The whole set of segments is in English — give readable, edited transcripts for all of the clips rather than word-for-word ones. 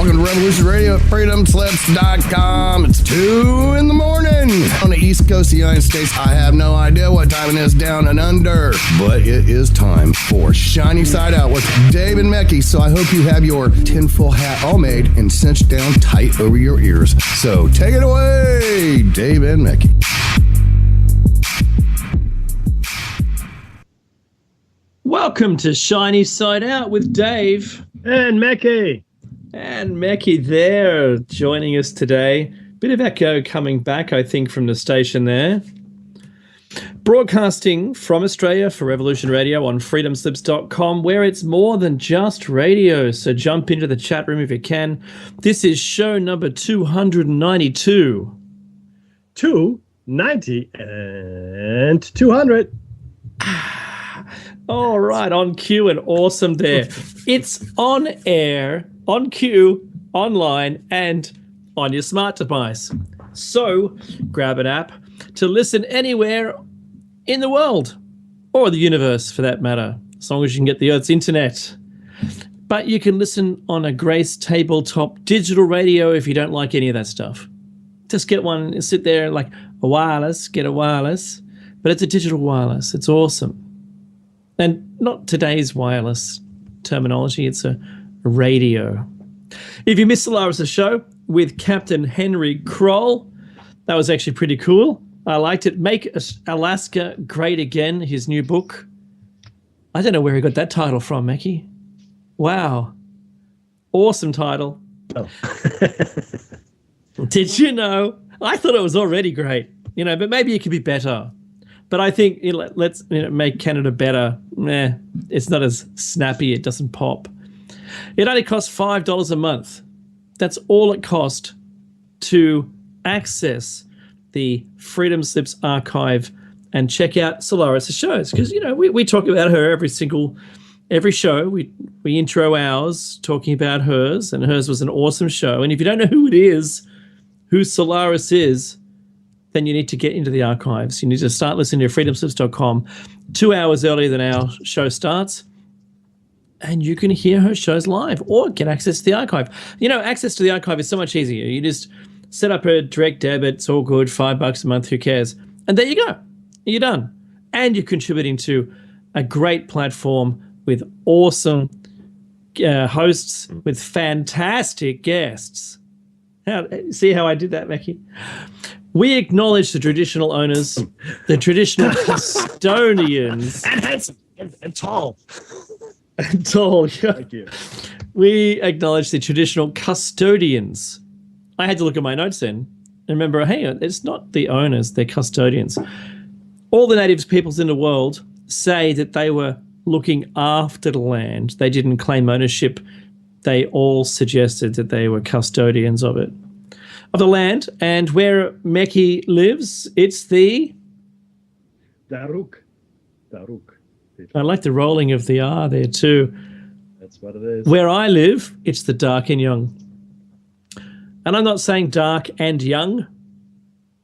Welcome to Revolution Radio at freedomslips.com. It's 2 in the morning on the East Coast of the United States. I have no idea what time it is down and under, but it is time for Shiny Side Out with Dave and Mecky. So I hope you have your tinfoil hat all made and cinched down tight over your ears. So take it away, Dave and Mecky. Welcome to Shiny Side Out with Dave. And Mecky. And Mecky there joining us today. Bit of echo coming back, I think, from the station there. Broadcasting from Australia for Revolution Radio on freedomslips.com, where it's more than just radio. So jump into the chat room if you can. This is show number 292. 290 and 200. All right, on cue and awesome there. It's on air, on cue, online, and on your smart device. So grab an app to listen anywhere in the world, or the universe for that matter, as long as you can get the Earth's internet. But you can listen on a Grace tabletop digital radio if you don't like any of that stuff. Just get one and sit there like a wireless, get a wireless, but it's a digital wireless. It's awesome. And not today's wireless terminology, it's a radio. If you missed Solaris' show with Captain Henry Kroll, that was actually pretty cool. I liked it. Make Alaska Great Again, his new book. I don't know where he got that title from, Mecky. Wow. Awesome title. Oh. Did you know? I thought it was already great, but maybe it could be better. But I think let's make Canada better. It's not as snappy. It doesn't pop. It only costs $5 a month. That's all it cost to access the Freedom Slips archive and check out Solaris' shows. Because, we talk about her every show. We intro ours talking about hers, and hers was an awesome show. And if you don't know who it is, who Solaris is, then you need to get into the archives. You need to start listening to freedomslips.com 2 hours earlier than our show starts, and you can hear her shows live or get access to the archive. Access to the archive is so much easier. You just set up a direct debit. It's all good, $5 a month, who cares? And there you go. You're done. And you're contributing to a great platform with awesome hosts, with fantastic guests. See how I did that, Mecky? We acknowledge the traditional owners, the traditional custodians. And handsome and tall. And tall, yeah. Thank you. We acknowledge the traditional custodians. I had to look at my notes then and remember, hey, it's not the owners, they're custodians. All the native peoples in the world say that they were looking after the land. They didn't claim ownership. They all suggested that they were custodians of it. Of the land, and where Mecky lives, it's the Daruk. I like the rolling of the R there too. That's what it is. Where I live, it's the dark and young. And I'm not saying dark and young.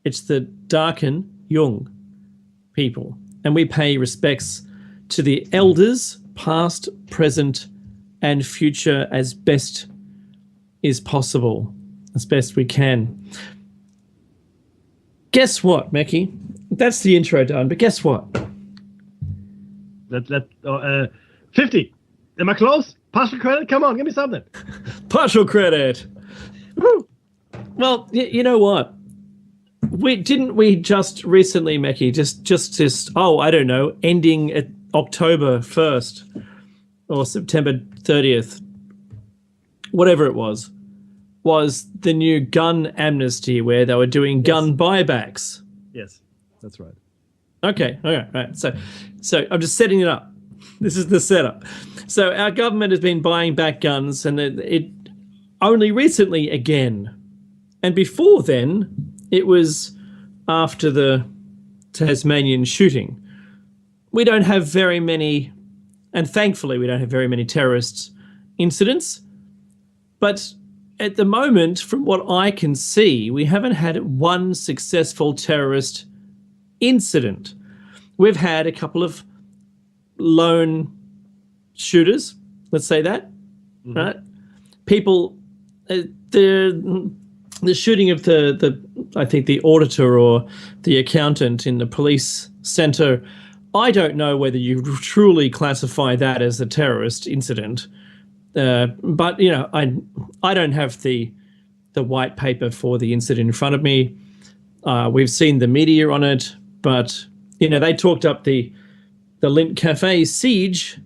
It's the dark and young people. And we pay respects to the elders, past, present, and future as best is possible. As best we can. Guess what, Mecky? That's the intro done, but guess what? 50. Am I close? Partial credit? Come on, give me something. Partial credit. Woo. Well, you know what? We just recently, Mecky, ending at October 1st or September 30th, whatever it was the new gun amnesty where they were doing gun buybacks. Yes, that's right. Okay, right. So I'm just setting it up. This is the setup. So our government has been buying back guns, and it only recently again. And before then, it was after the Tasmanian shooting. We don't have very many, and thankfully we don't have very many terrorist incidents, but at the moment, from what I can see, we haven't had one successful terrorist incident. We've had a couple of lone shooters, let's say that, right? People the shooting of the I think the auditor or the accountant in the police center, I don't know whether you truly classify that as a terrorist incident. But you know, I don't have the white paper for the incident in front of me. We've seen the media on it, but you know, they talked up the Lindt Cafe siege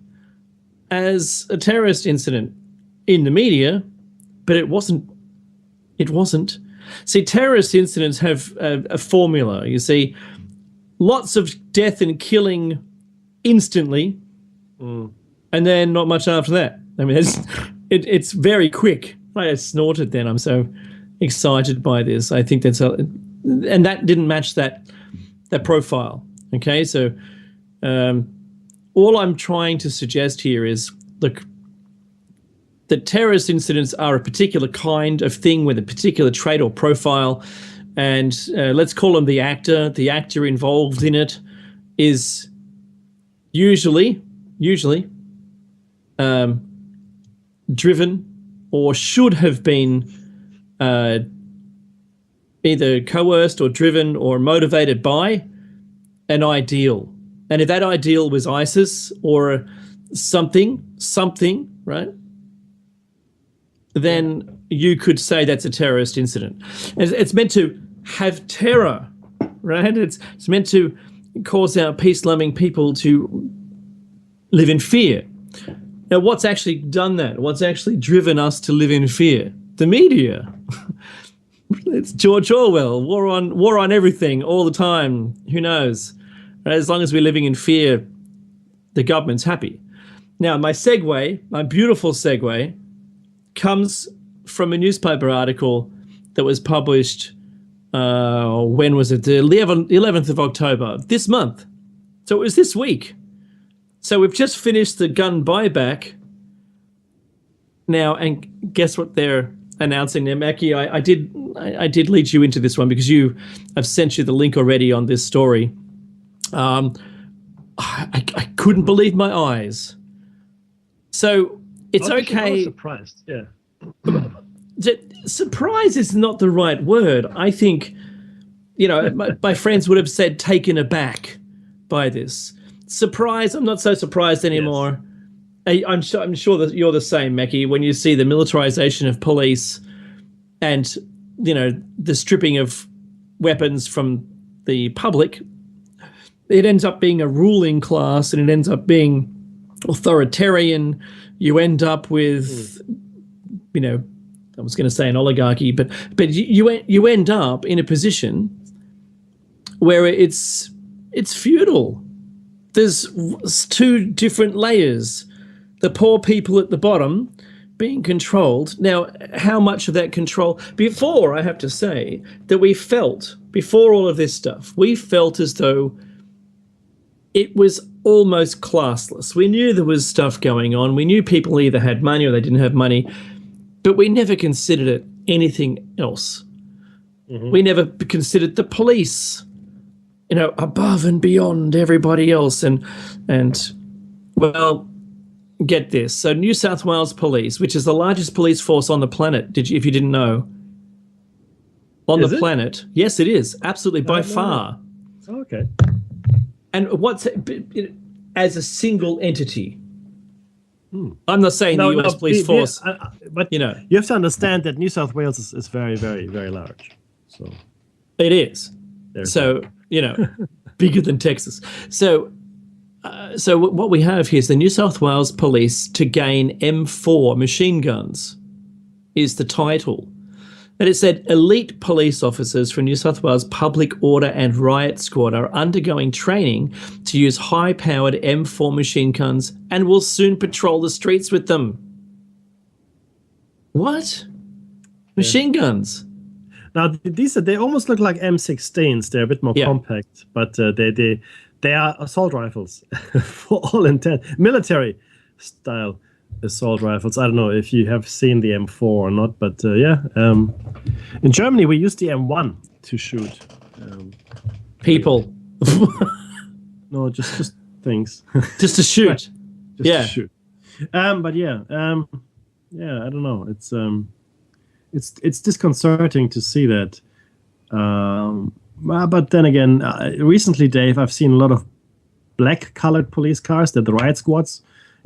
as a terrorist incident in the media, but it wasn't. It wasn't. See, terrorist incidents have a formula. You see, lots of death and killing instantly, and then not much after that. I mean, it's very quick. I snorted then. I'm so excited by this. I think and that didn't match that profile. Okay, so all I'm trying to suggest here is, look, the terrorist incidents are a particular kind of thing with a particular trait or profile, and let's call him the actor. The actor involved in it is usually driven or should have been either coerced or driven or motivated by an ideal. And if that ideal was ISIS or something, right, then you could say that's a terrorist incident. It's meant to have terror, right? It's meant to cause our peace-loving people to live in fear. Now, what's actually done that? What's actually driven us to live in fear? The media. It's George Orwell, war on everything, all the time. Who knows? As long as we're living in fear, the government's happy. Now, my beautiful segue, comes from a newspaper article that was published, when was it? The 11th of October, this month. So it was this week. So we've just finished the gun buyback now, and guess what they're announcing there, Mackie? I did lead you into this one because I've sent you the link already on this story. I couldn't believe my eyes. So it's okay. I was surprised, yeah. Surprise is not the right word. I think, you know, my friends would have said taken aback by this. Surprise, I'm not so surprised anymore. Yes. I'm sure that you're the same, Mackie, when you see the militarization of police and, you know, the stripping of weapons from the public. It ends up being a ruling class, and it ends up being authoritarian. You end up with, you know, I was going to say an oligarchy, but you end up in a position where it's feudal. There's two different layers. The poor people at the bottom being controlled. Now, how much of that control? Before, I have to say that before all of this stuff, we felt as though it was almost classless. We knew there was stuff going on. We knew people either had money or they didn't have money, but we never considered it anything else. Mm-hmm. We never considered the police, you know, above and beyond everybody else. And well, get this. So New South Wales Police, which is the largest police force on the planet, if you didn't know, on the planet. Yes, it is. Absolutely, by far. Okay. And as a single entity. I'm not saying the US police force, but you know, you have to understand that New South Wales is very, very, very large. So it is. So, you know, bigger than Texas. So what we have here is the New South Wales Police to gain M4 machine guns is the title. And it said elite police officers from New South Wales Public Order and Riot Squad are undergoing training to use high-powered M4 machine guns and will soon patrol the streets with them. What? Machine guns? Now, they almost look like M16s. They're a bit more compact, but they are assault rifles for all intent. Military style assault rifles. I don't know if you have seen the M4 or not, but in Germany we use the M1 to shoot people. No, just things. Just to shoot. Right. Just to shoot. But I don't know. It's it's disconcerting to see that. But then again, recently, Dave, I've seen a lot of black-colored police cars. They're the riot squads,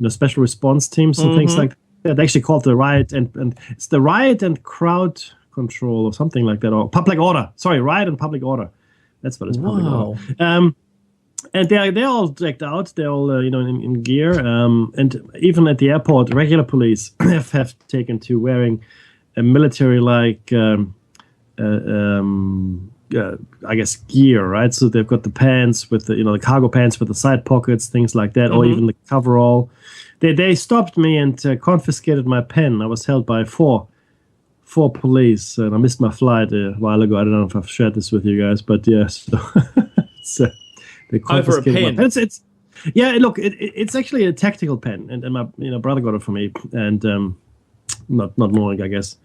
special response teams and things like that. They're actually called the riot and it's the riot and crowd control or something like that, or public order. Sorry, riot and public order. That's what it's public order. And they're all decked out. They're all in gear. And even at the airport, regular police have taken to wearing a military-like, I guess, gear, right? So they've got the pants with the cargo pants with the side pockets, things like that, or even the coverall. They stopped me and confiscated my pen. I was held by four police, and I missed my flight a while ago. I don't know if I've shared this with you guys, but yeah, so they confiscated my pen. It's actually a tactical pen, and my brother got it for me, and not knowing, I guess,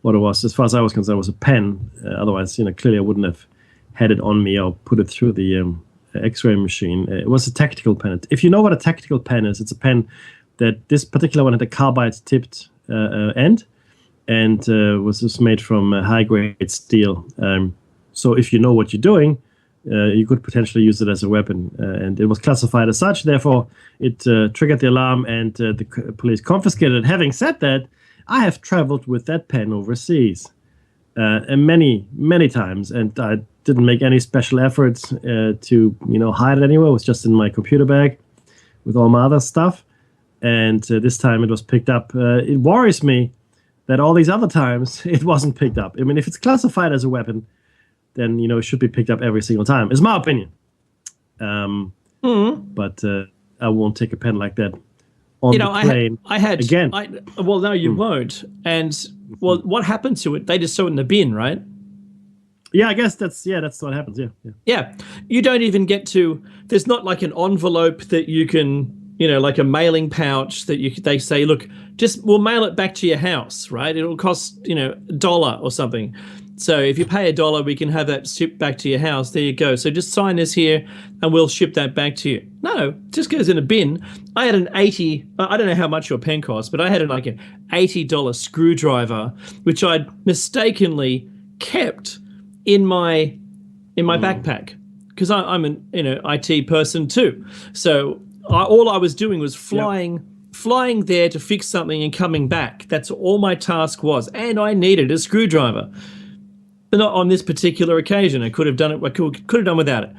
what it was. As far as I was concerned, it was a pen. Otherwise, clearly I wouldn't have had it on me or put it through the X-ray machine. It was a tactical pen. If you know what a tactical pen is, it's a pen that this particular one had a carbide-tipped end, and was just made from high-grade steel. So if you know what you're doing, you could potentially use it as a weapon. And it was classified as such. Therefore, it triggered the alarm, and the police confiscated it. Having said that, I have traveled with that pen overseas and many, many times, and I didn't make any special efforts to hide it anywhere. It was just in my computer bag with all my other stuff. And this time it was picked up. It worries me that all these other times it wasn't picked up. I mean, if it's classified as a weapon, then it should be picked up every single time. Is my opinion. But I won't take a pen like that on the plane. I had again. Well, no, you won't. And what happened to it? They just threw it in the bin, right? Yeah, I guess that's what happens. Yeah. You don't even get to. There's not like an envelope that you can. Like a mailing pouch that they say, look, we'll mail it back to your house, right? It'll cost, $1 or something. So if you pay $1, we can have that shipped back to your house. There you go. So just sign this here and we'll ship that back to you. No, it just goes in a bin. I had an I don't know how much your pen cost, but I had an $80 screwdriver, which I'd mistakenly kept in my backpack because I'm an IT person too. So all I was doing was flying there to fix something and coming back. That's all my task was, and I needed a screwdriver, but not on this particular occasion. I could have done it. I could have done without it.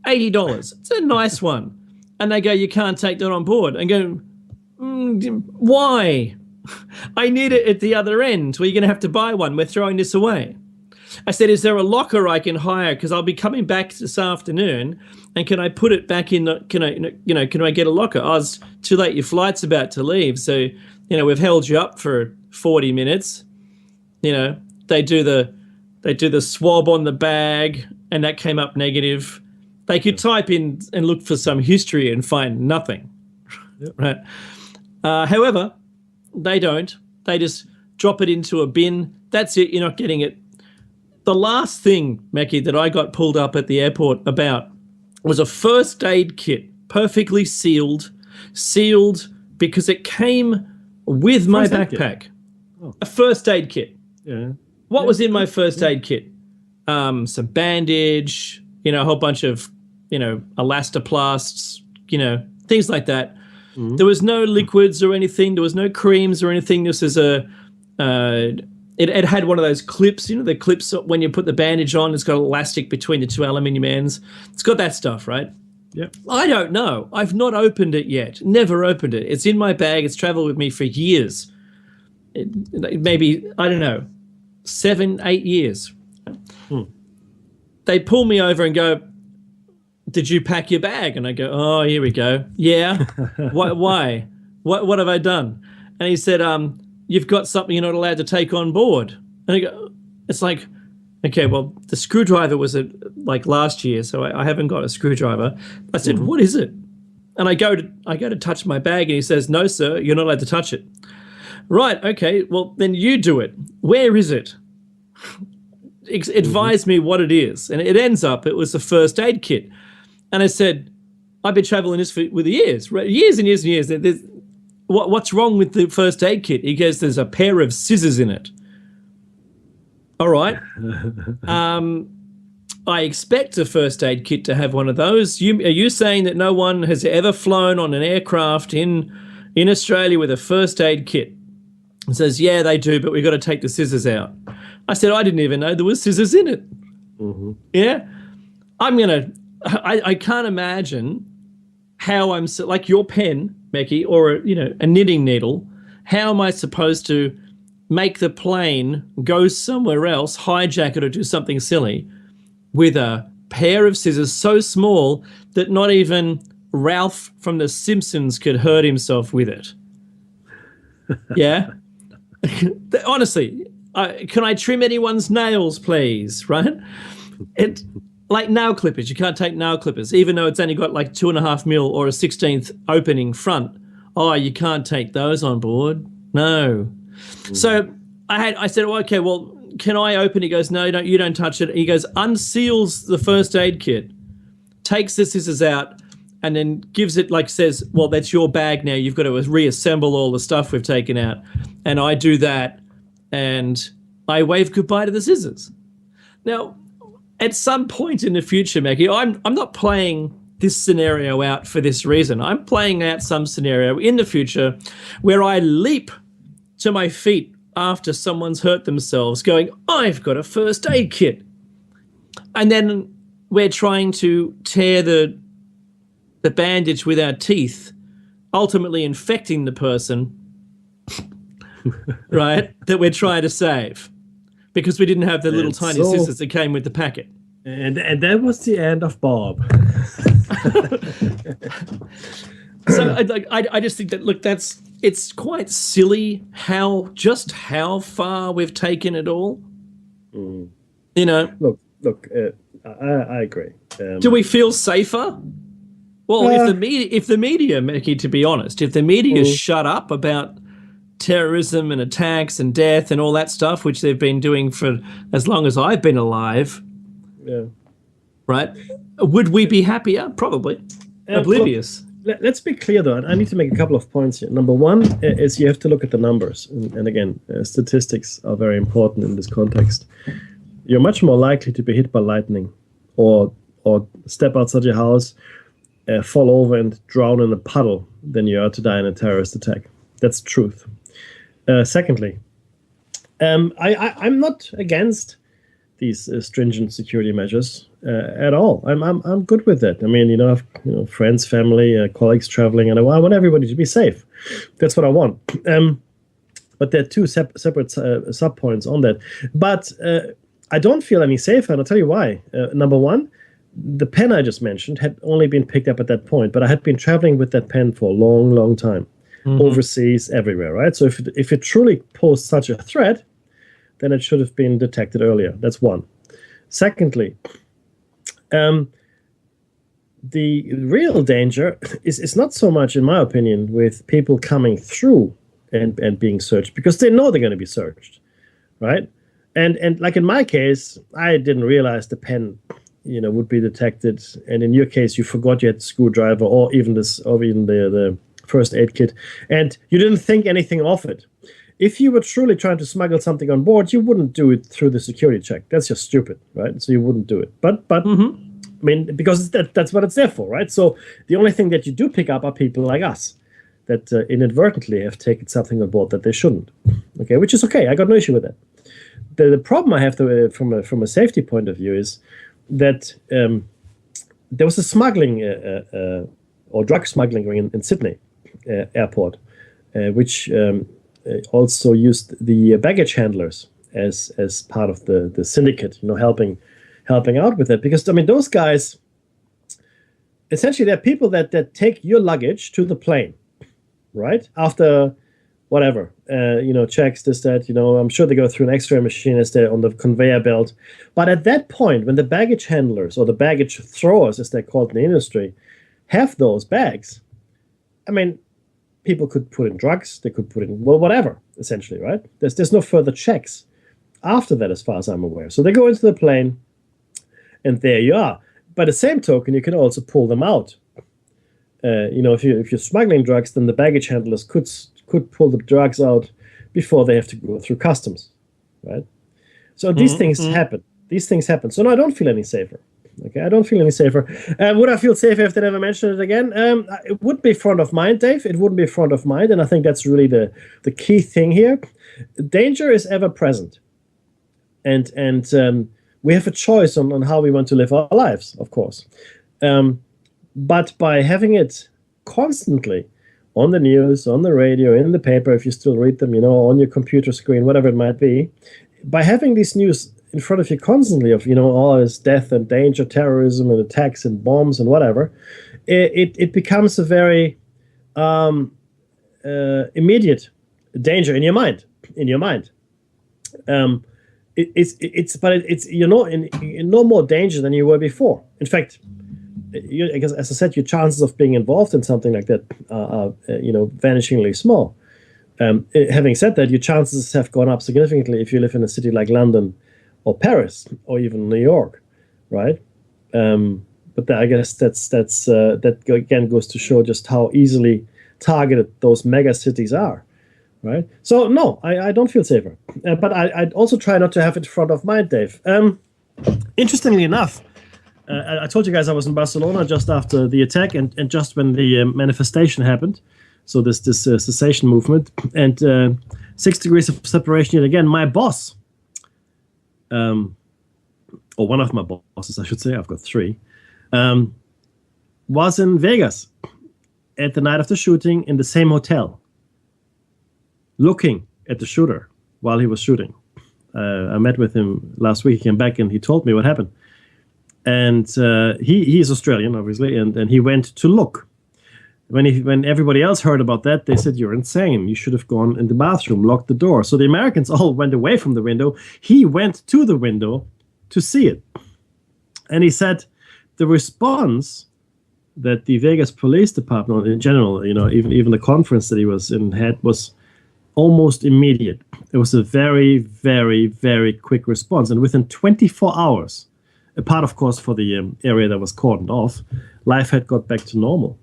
$80. It's a nice one, and they go, "You can't take that on board." And go, "Why? I need it at the other end. Well, you're going to have to buy one. We're throwing this away." I said, "Is there a locker I can hire? Because I'll be coming back this afternoon, and can I put it back in? Can I get a locker?" Oh, it's too late. Your flight's about to leave, so we've held you up for 40 minutes. They do the swab on the bag, and that came up negative. They could type in and look for some history and find nothing, right? However, they don't. They just drop it into a bin. That's it. You're not getting it. The last thing, Mackie, that I got pulled up at the airport about was a first aid kit, perfectly sealed because it came with my backpack. A first aid kit. Yeah. What was in my first aid kit? Some bandage, a whole bunch of, elastoplasts, things like that. Mm-hmm. There was no liquids or anything. There was no creams or anything. This is It had one of those clips, the clips when you put the bandage on, it's got elastic between the two aluminium ends. It's got that stuff, right? Yeah. I don't know. I've not opened it yet. Never opened it. It's in my bag. It's traveled with me for years. Maybe, I don't know, 7, 8 years. They pull me over and go, "Did you pack your bag?" And I go, "Oh, here we go. Yeah. Why? What have I done?" And he said, "You've got something you're not allowed to take on board." And I go, it's like, okay, well, the screwdriver was last year, so I haven't got a screwdriver. I said, "What is it?" And I go to touch my bag, and he says, "No, sir, you're not allowed to touch it." Right, okay, well, then you do it. Where is it? Advise me what it is. And it ends up, it was a first aid kit. And I said, "I've been traveling this with years, right? Years and years and years. What's wrong with the first aid kit?" He goes, "There's a pair of scissors in it." All right. I expect a first aid kit to have one of those. Are you saying that no one has ever flown on an aircraft in Australia with a first aid kit? It says, yeah, they do, but we've got to take the scissors out. I said, I didn't even know there was scissors in it. Mm-hmm. Yeah. I can't imagine how I'm like your pen, Becky, or a knitting needle. How am I supposed to make the plane go somewhere else, hijack it, or do something silly with a pair of scissors so small that not even Ralph from The Simpsons could hurt himself with it? Yeah. Honestly, can I trim anyone's nails, please? Right? It like nail clippers. You can't take nail clippers, even though it's only got like 2.5 mil or a 16th opening front. Oh, you can't take those on board. No. So I said, well, okay, well, can I open? He goes, no, you don't touch it. He goes, unseals the first aid kit, takes the scissors out, and then gives it, like, says, well, that's your bag now. You've got to reassemble all the stuff we've taken out. And I do that, and I wave goodbye to the scissors. Now, at some point in the future, Maggie, I'm not playing this scenario out for this reason. I'm playing out some scenario in the future where I leap to my feet after someone's hurt themselves, going, I've got a first aid kit. And then we're trying to tear the bandage with our teeth, ultimately infecting the person, right, that we're trying to save, because we didn't have the little tiny scissors that came with the packet. And that was the end of Bob. So I just think that, look, it's quite silly how far we've taken it all. Mm. Look. I agree. Do we feel safer? Well, if the media, Mickey, to be honest, if the media shut up about terrorism and attacks and death and all that stuff, which they've been doing for as long as I've been alive, right? Would we be happier? Probably. Oblivious. Look, let's be clear, though. I need to make a couple of points here. Number one is you have to look at the numbers. And again, statistics are very important in this context. You're much more likely to be hit by lightning or step outside your house, fall over and drown in a puddle than you are to die in a terrorist attack. That's the truth. Secondly, I'm not against these stringent security measures at all. I'm good with that. I mean, I've friends, family, colleagues traveling, and I want everybody to be safe. That's what I want. But there are two separate sub-points on that. But I don't feel any safer, and I'll tell you why. Number one, the pen I just mentioned had only been picked up at that point, but I had been traveling with that pen for a long, long time, overseas, everywhere, right? So if it truly posed such a threat, then it should have been detected earlier. That's one. Secondly, the real danger is not so much, in my opinion, with people coming through and being searched, because they know they're going to be searched, right? And like in my case, I didn't realize the pen, would be detected. And in your case, you forgot you had the screwdriver or even the first aid kit, and you didn't think anything of it. If you were truly trying to smuggle something on board, you wouldn't do it through the security check. That's just stupid, right? So you wouldn't do it. But I mean, because that's what it's there for, right? So the only thing that you do pick up are people like us that inadvertently have taken something on board that they shouldn't. Okay, which is okay. I got no issue with that. The problem I have from a safety point of view is that there was a smuggling or drug smuggling ring in Sydney airport, which also used the baggage handlers as part of the syndicate, helping out with it. Because I mean, those guys, essentially, they're people that take your luggage to the plane, right? After whatever, checks, this, that, I'm sure they go through an X-ray machine as they're on the conveyor belt. But at that point, when the baggage handlers or the baggage throwers, as they're called in the industry, have those bags, I mean, people could put in drugs, they could put in, whatever, essentially, right? There's no further checks after that, as far as I'm aware. So they go into the plane, and there you are. By the same token, you can also pull them out. If you're smuggling drugs, then the baggage handlers could pull the drugs out before they have to go through customs, right? So these things happen. These things happen. So no, I don't feel any safer. Okay, I don't feel any safer. Would I feel safer if they never mentioned it again? It would be front of mind, Dave. It wouldn't be front of mind, and I think that's really the key thing here. Danger is ever present, and we have a choice on how we want to live our lives, of course. But by having it constantly on the news, on the radio, in the paper, if you still read them, on your computer screen, whatever it might be, by having these news in front of you constantly of, all this death and danger, terrorism and attacks and bombs and whatever, it becomes a very immediate danger in your mind. It's in no more danger than you were before. In fact, as I said, your chances of being involved in something like that are vanishingly small. Having said that, your chances have gone up significantly if you live in a city like London or Paris or even New York, right? But I guess that again goes to show just how easily targeted those mega cities are, right? So no, I don't feel safer, but I also try not to have it front of mind, Dave. Interestingly enough, I told you guys I was in Barcelona just after the attack and just when the manifestation happened. So this cessation movement and 6 degrees of separation yet again. My boss, or one of my bosses, I should say, I've got 3, was in Vegas at the night of the shooting in the same hotel, looking at the shooter while he was shooting. I met with him last week. He came back and he told me what happened. And he is Australian, obviously, and he went to look. When everybody else heard about that, they said, "You're insane. You should have gone in the bathroom, locked the door." So the Americans all went away from the window. He went to the window to see it. And he said the response that the Vegas Police Department in general, even the conference that he was in had was almost immediate. It was a very, very, very quick response. And within 24 hours, apart, of course, for the area that was cordoned off, life had got back to normal.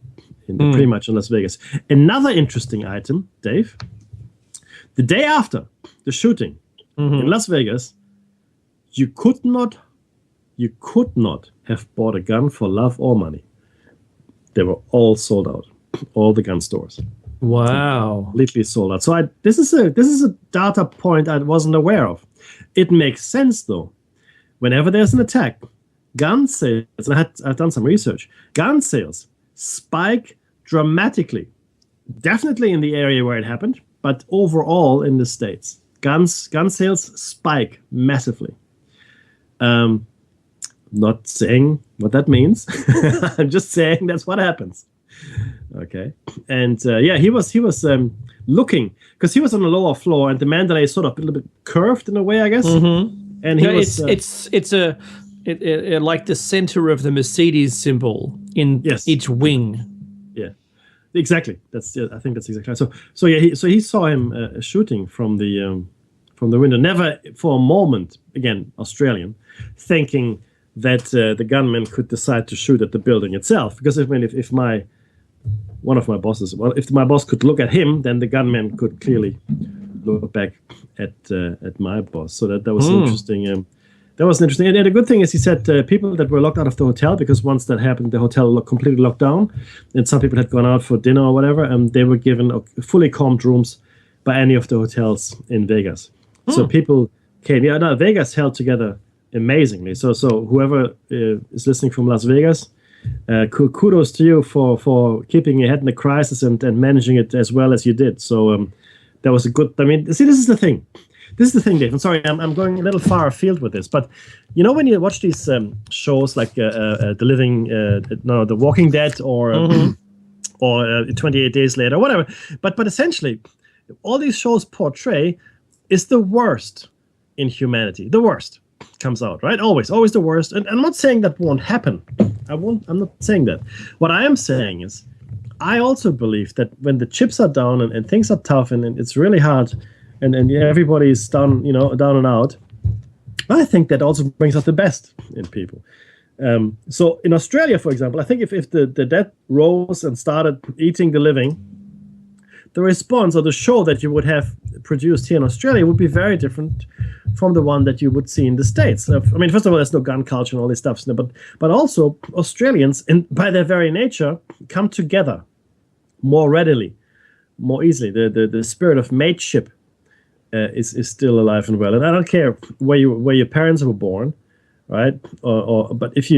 Pretty much in Las Vegas. Another interesting item, Dave, the day after the shooting in Las Vegas, you could not have bought a gun for love or money. They were all sold out, all the gun stores. Wow, completely sold out. So this is a data point I wasn't aware of. It makes sense though. Whenever there's an attack, gun sales, and I've done some research, gun sales spike dramatically, definitely in the area where it happened, but overall in the States, gun sales spike massively. Not saying what that means. I'm just saying that's what happens. Okay, and he was looking because he was on the lower floor, and the Mandalay is sort of a little bit curved in a way, I guess. And he was. It's like the center of the Mercedes symbol in each wing. Yeah, exactly. I think that's exactly right. So he saw him shooting from the window. Never for a moment, again, Australian, thinking that the gunman could decide to shoot at the building itself. Because if my boss could look at him, then the gunman could clearly look back at my boss. So that was interesting. That was interesting. And the good thing is, he said people that were locked out of the hotel, because once that happened, the hotel completely locked down, and some people had gone out for dinner or whatever, and they were given fully calmed rooms by any of the hotels in Vegas. So people came. Yeah, no, Vegas held together amazingly. So whoever is listening from Las Vegas, kudos to you for keeping your head in the crisis and managing it as well as you did. So that was a good. I mean, see, this is the thing. This is the thing, Dave. I'm sorry, I'm going a little far afield with this, but when you watch these shows like The Walking Dead or 28 Days Later, whatever, but essentially, all these shows portray is the worst in humanity. The worst comes out, right? Always the worst. And I'm not saying that won't happen. I'm not saying that. What I am saying is, I also believe that when the chips are down and things are tough and it's really hard. And everybody's down, down and out. I think that also brings out the best in people. So in Australia, for example, I think if the dead rose and started eating the living, the response or the show that you would have produced here in Australia would be very different from the one that you would see in the States. I mean, first of all, there's no gun culture and all this stuff, but also Australians, and by their very nature, come together more readily, more easily. The spirit of mateship is still alive and well. And I don't care where your parents were born, right? But if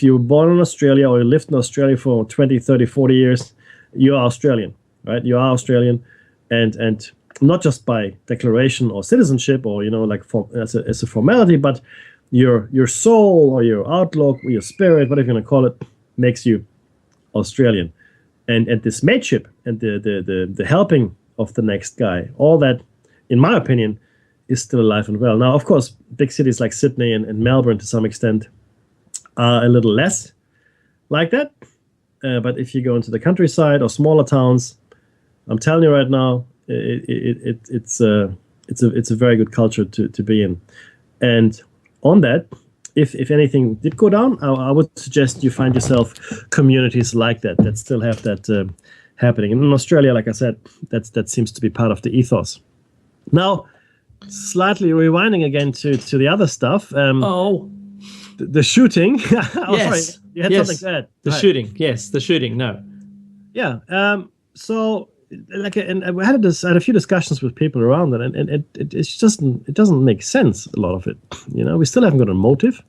you were born in Australia or you lived in Australia for 20, 30, 40 years, you are Australian, right? You are Australian, and not just by declaration or citizenship or, like as a formality, but your soul or your outlook or your spirit, whatever you want to call it, makes you Australian. And this mateship and the helping of the next guy, all that, in my opinion, is still alive and well. Now, of course, big cities like Sydney and Melbourne, to some extent, are a little less like that. But if you go into the countryside or smaller towns, I'm telling you right now, it's a very good culture to be in. And on that, if anything did go down, I would suggest you find yourself communities like that still have that happening. And in Australia, like I said, that seems to be part of the ethos. Now, slightly rewinding again to the other stuff. The shooting. Yes. Sorry, you had something to add. The shooting. Yes, the shooting. No. Yeah. So, and I had a few discussions with people around it, and it doesn't make sense. A lot of it. We still haven't got a motive.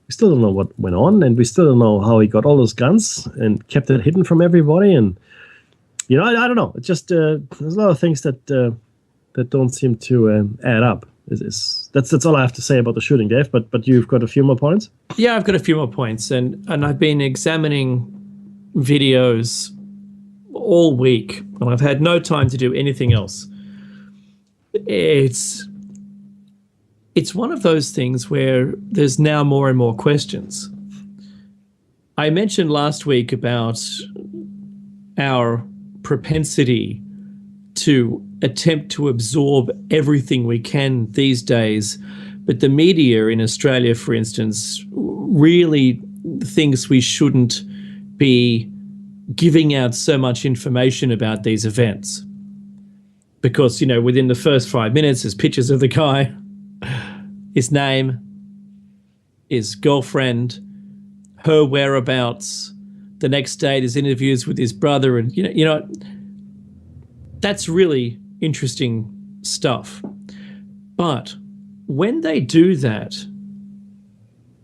We still don't know what went on, and we still don't know how he got all those guns and kept it hidden from everybody. And I don't know. It's just there's a lot of things that don't seem to add up. That's all I have to say about the shooting, Dave. But you've got a few more points. Yeah, I've got a few more points, and I've been examining videos all week, and I've had no time to do anything else. It's one of those things where there's now more and more questions. I mentioned last week about our propensity to attempt to absorb everything we can these days, but the media in Australia, for instance, really thinks we shouldn't be giving out so much information about these events. Because, within the first 5 minutes, there's pictures of the guy, his name, his girlfriend, her whereabouts. The next day, there's interviews with his brother, and that's really interesting stuff. But when they do that,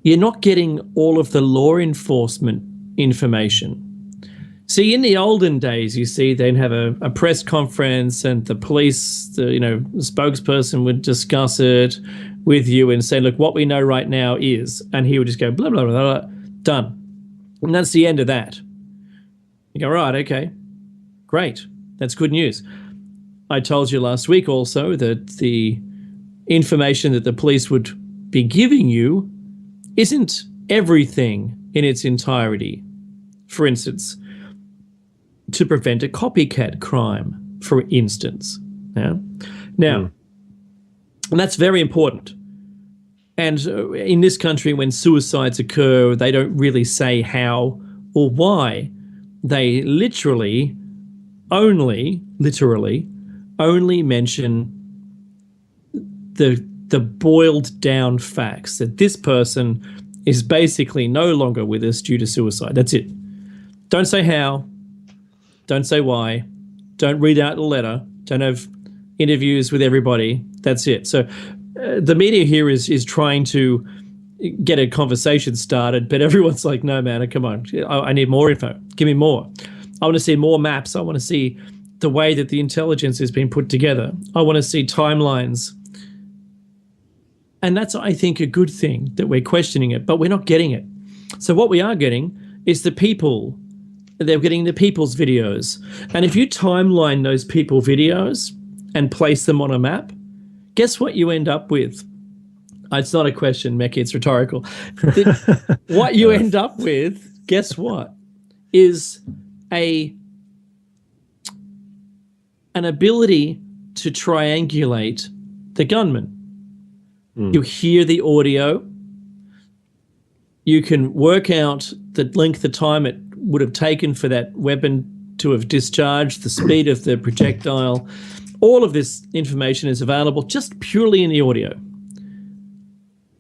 you're not getting all of the law enforcement information. See, in the olden days, you see, they'd have a press conference and the police, the spokesperson would discuss it with you and say, look, what we know right now is, and he would just go, blah, blah, blah, blah, done. And that's the end of that. You go, right, okay, great. That's good news. I told you last week also that the information that the police would be giving you isn't everything in its entirety. For instance, to prevent a copycat crime, for instance. Now, and that's very important. And in this country, when suicides occur, they don't really say how or why. They literally only mention the boiled down facts that this person is basically no longer with us due to suicide. That's it. Don't say how. Don't say why. Don't read out the letter. Don't have interviews with everybody. That's it. So the media here is trying to get a conversation started, but everyone's like, no, man, come on. I need more info. Give me more. I want to see more maps. I want to see the way that the intelligence has been put together. I want to see timelines. And that's, I think, a good thing that we're questioning it, but we're not getting it. So what we are getting is the people. They're getting the people's videos. And if you timeline those people videos and place them on a map, guess what you end up with? It's not a question, Mecca, it's rhetorical. What you end up with, guess what, is an ability to triangulate the gunman. You hear the audio. You can work out the length of time it would have taken for that weapon to have discharged, the speed of the projectile. All of this information is available just purely in the audio.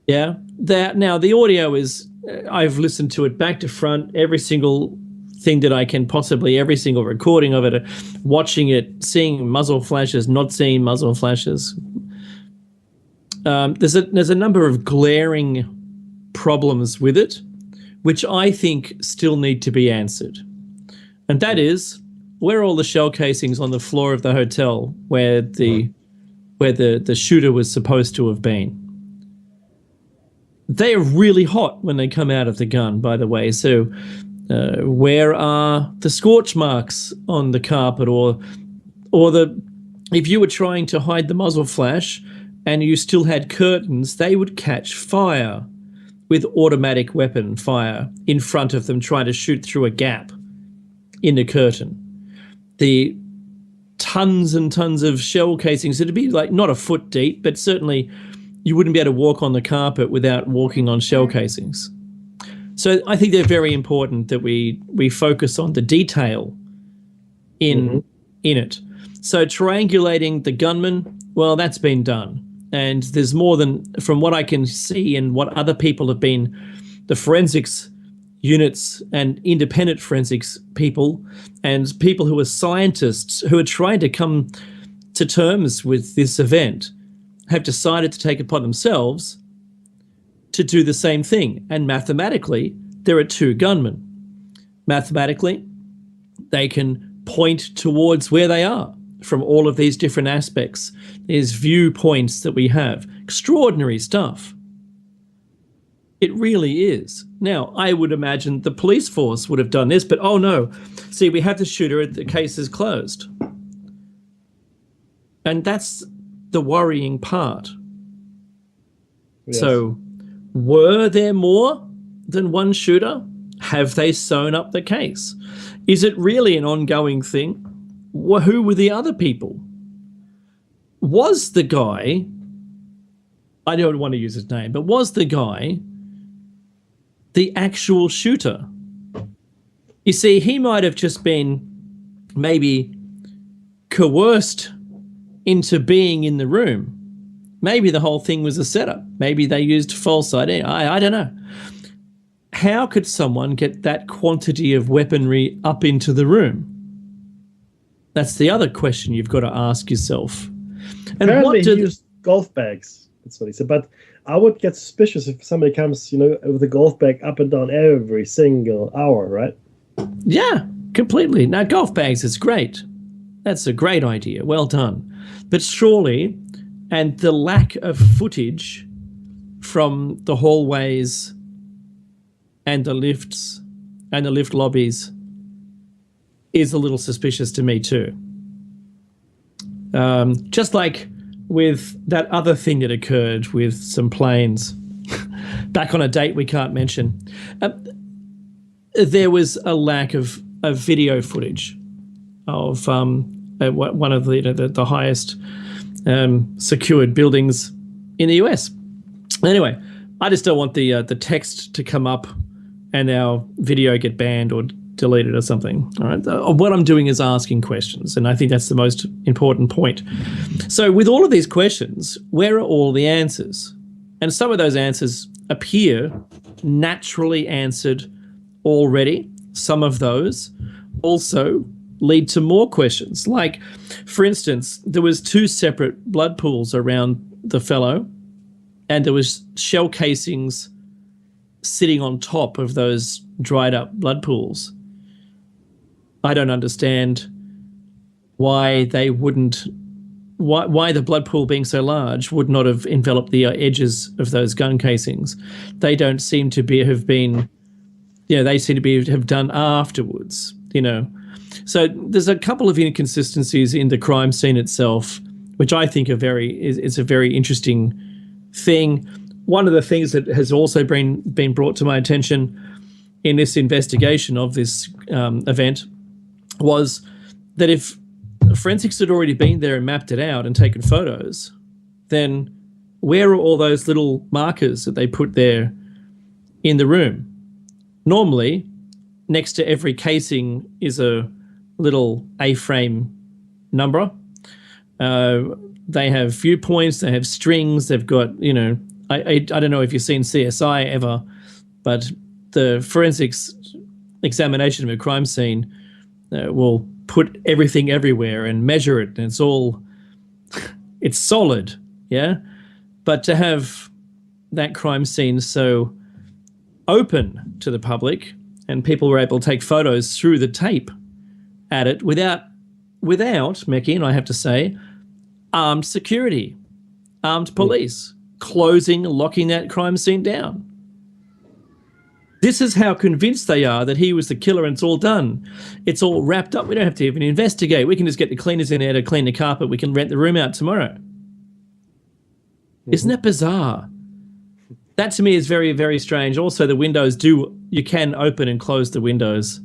Yeah. Now, the audio is, I've listened to it back to front, every single thing that I can possibly, every single recording of it, watching it, seeing muzzle flashes, not seeing muzzle flashes. There's a number of glaring problems with it, which I think still need to be answered. And that is, where are all the shell casings on the floor of the hotel where the shooter was supposed to have been? They are really hot when they come out of the gun, by the way. So where are the scorch marks on the carpet, or if you were trying to hide the muzzle flash and you still had curtains, they would catch fire with automatic weapon fire in front of them, trying to shoot through a gap in the curtain. The tons and tons of shell casings, it'd be like not a foot deep, but certainly you wouldn't be able to walk on the carpet without walking on shell casings. So I think they're very important that we focus on the detail in it. So triangulating the gunman, well, that's been done. And there's more than, from what I can see and what other people have been, the forensics units and independent forensics people and people who are scientists who are trying to come to terms with this event have decided to take it upon themselves to do the same thing. And mathematically, there are two gunmen. Mathematically, they can point towards where they are from all of these different aspects. There's viewpoints that we have. Extraordinary stuff. It really is. Now, I would imagine the police force would have done this, but oh no. See, we have the shooter, the case is closed. And that's the worrying part. Yes. So, were there more than one shooter? Have they sewn up the case? Is it really an ongoing thing? Who were the other people? Was the guy, I don't want to use his name, but was the guy the actual shooter? You see, he might have just been maybe coerced into being in the room. Maybe the whole thing was a setup. Maybe they used false ID. I don't know. How could someone get that quantity of weaponry up into the room? That's the other question you've got to ask yourself. And apparently he used golf bags. That's what he said. But I would get suspicious if somebody comes, with a golf bag up and down every single hour, right? Yeah, completely. Now, golf bags is great. That's a great idea. Well done. But surely, and the lack of footage from the hallways and the lifts and the lift lobbies is a little suspicious to me too. Just like with that other thing that occurred with some planes back on a date we can't mention, there was a lack of video footage of one of the highest secured buildings in the US. Anyway, I just don't want the text to come up and our video get banned or deleted or something. All right. What I'm doing is asking questions, and I think that's the most important point. So with all of these questions, where are all the answers? And some of those answers appear naturally answered already. Some of those also lead to more questions. Like, for instance, there was 2 separate blood pools around the fellow, and there was shell casings sitting on top of those dried up blood pools. I don't understand why they wouldn't, why the blood pool being so large would not have enveloped the edges of those gun casings. They don't seem to have been, they seem to have done afterwards, So there's a couple of inconsistencies in the crime scene itself, which I think is a very interesting thing. One of the things that has also been brought to my attention in this investigation of this event was that if forensics had already been there and mapped it out and taken photos, then where are all those little markers that they put there in the room? Normally, next to every casing is a little A-frame number. They have viewpoints, they have strings, they've got, I don't know if you've seen CSI ever, but the forensics examination of a crime scene will put everything everywhere and measure it, and it's solid, yeah? But to have that crime scene so open to the public, and people were able to take photos through the tape at it without, Mekki, and I have to say, armed security, armed police, closing, locking that crime scene down. This is how convinced they are that he was the killer and it's all done. It's all wrapped up. We don't have to even investigate. We can just get the cleaners in there to clean the carpet. We can rent the room out tomorrow. Isn't that bizarre? That to me is very, very strange. Also, the windows you can open and close the windows.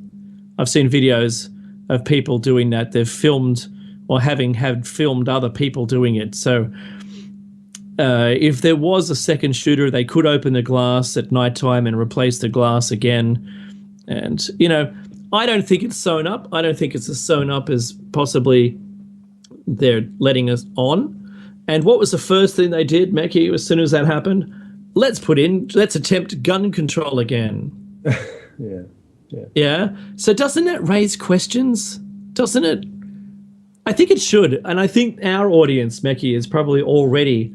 I've seen videos of people doing that. They've filmed or had filmed other people doing it. So if there was a second shooter, they could open the glass at nighttime and replace the glass again. And, I don't think it's sewn up. I don't think it's as sewn up as possibly they're letting us on. And what was the first thing they did, Mekki, as soon as that happened? Let's attempt gun control again. Yeah. So doesn't that raise questions? Doesn't it? I think it should. And I think our audience, Mekki, is probably already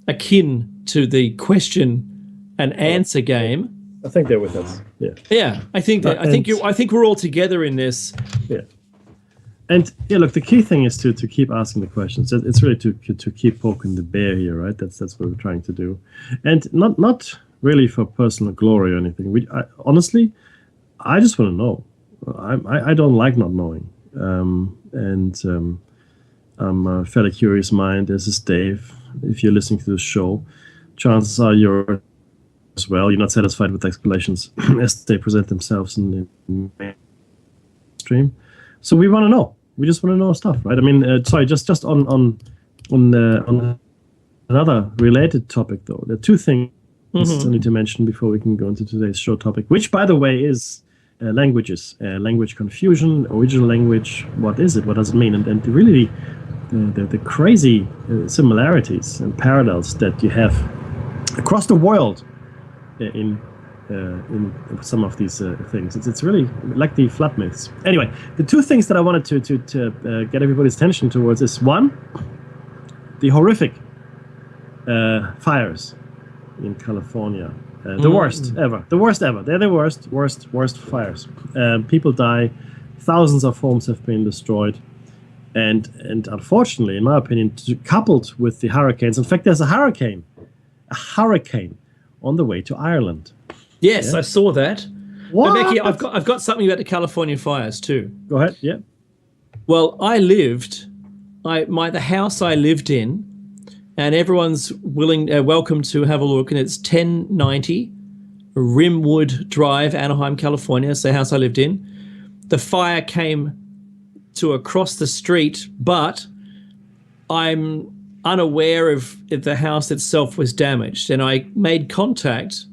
akin to the question and answer game. I think they're with us. Yeah. Yeah. I think we're all together in this. Yeah. And look, the key thing is to keep asking the questions. It's really to keep poking the bear here, right? That's what we're trying to do, and not really for personal glory or anything. Honestly, I just want to know. I don't like not knowing, and I'm a fairly curious mind. This is Dave. If you're listening to the show, chances are you're as well. You're not satisfied with explanations as they present themselves in the mainstream. So we want to know. We just want to know stuff, right? I mean, sorry, just on another related topic, though. There are two things I need to mention before we can go into today's show topic, which, by the way, is languages, language confusion, original language. What is it? What does it mean? And really, the crazy similarities and parallels that you have across the world in some of these things. It's really like the flood myths. Anyway, the two things that I wanted to get everybody's attention towards is, one, the horrific fires in California. The worst ever. The worst ever. They're the worst fires. People die. Thousands of homes have been destroyed. And unfortunately, in my opinion, coupled with the hurricanes, in fact, there's a hurricane on the way to Ireland. Yes, yeah. I saw that. What? But Mekki, I've got something about the California fires too. Go ahead. Yeah. Well, the house I lived in, and everyone's welcome to have a look, and it's 1090 Rimwood Drive, Anaheim, California. It's the house I lived in. The fire came to across the street, but I'm unaware if the house itself was damaged, and I made contact,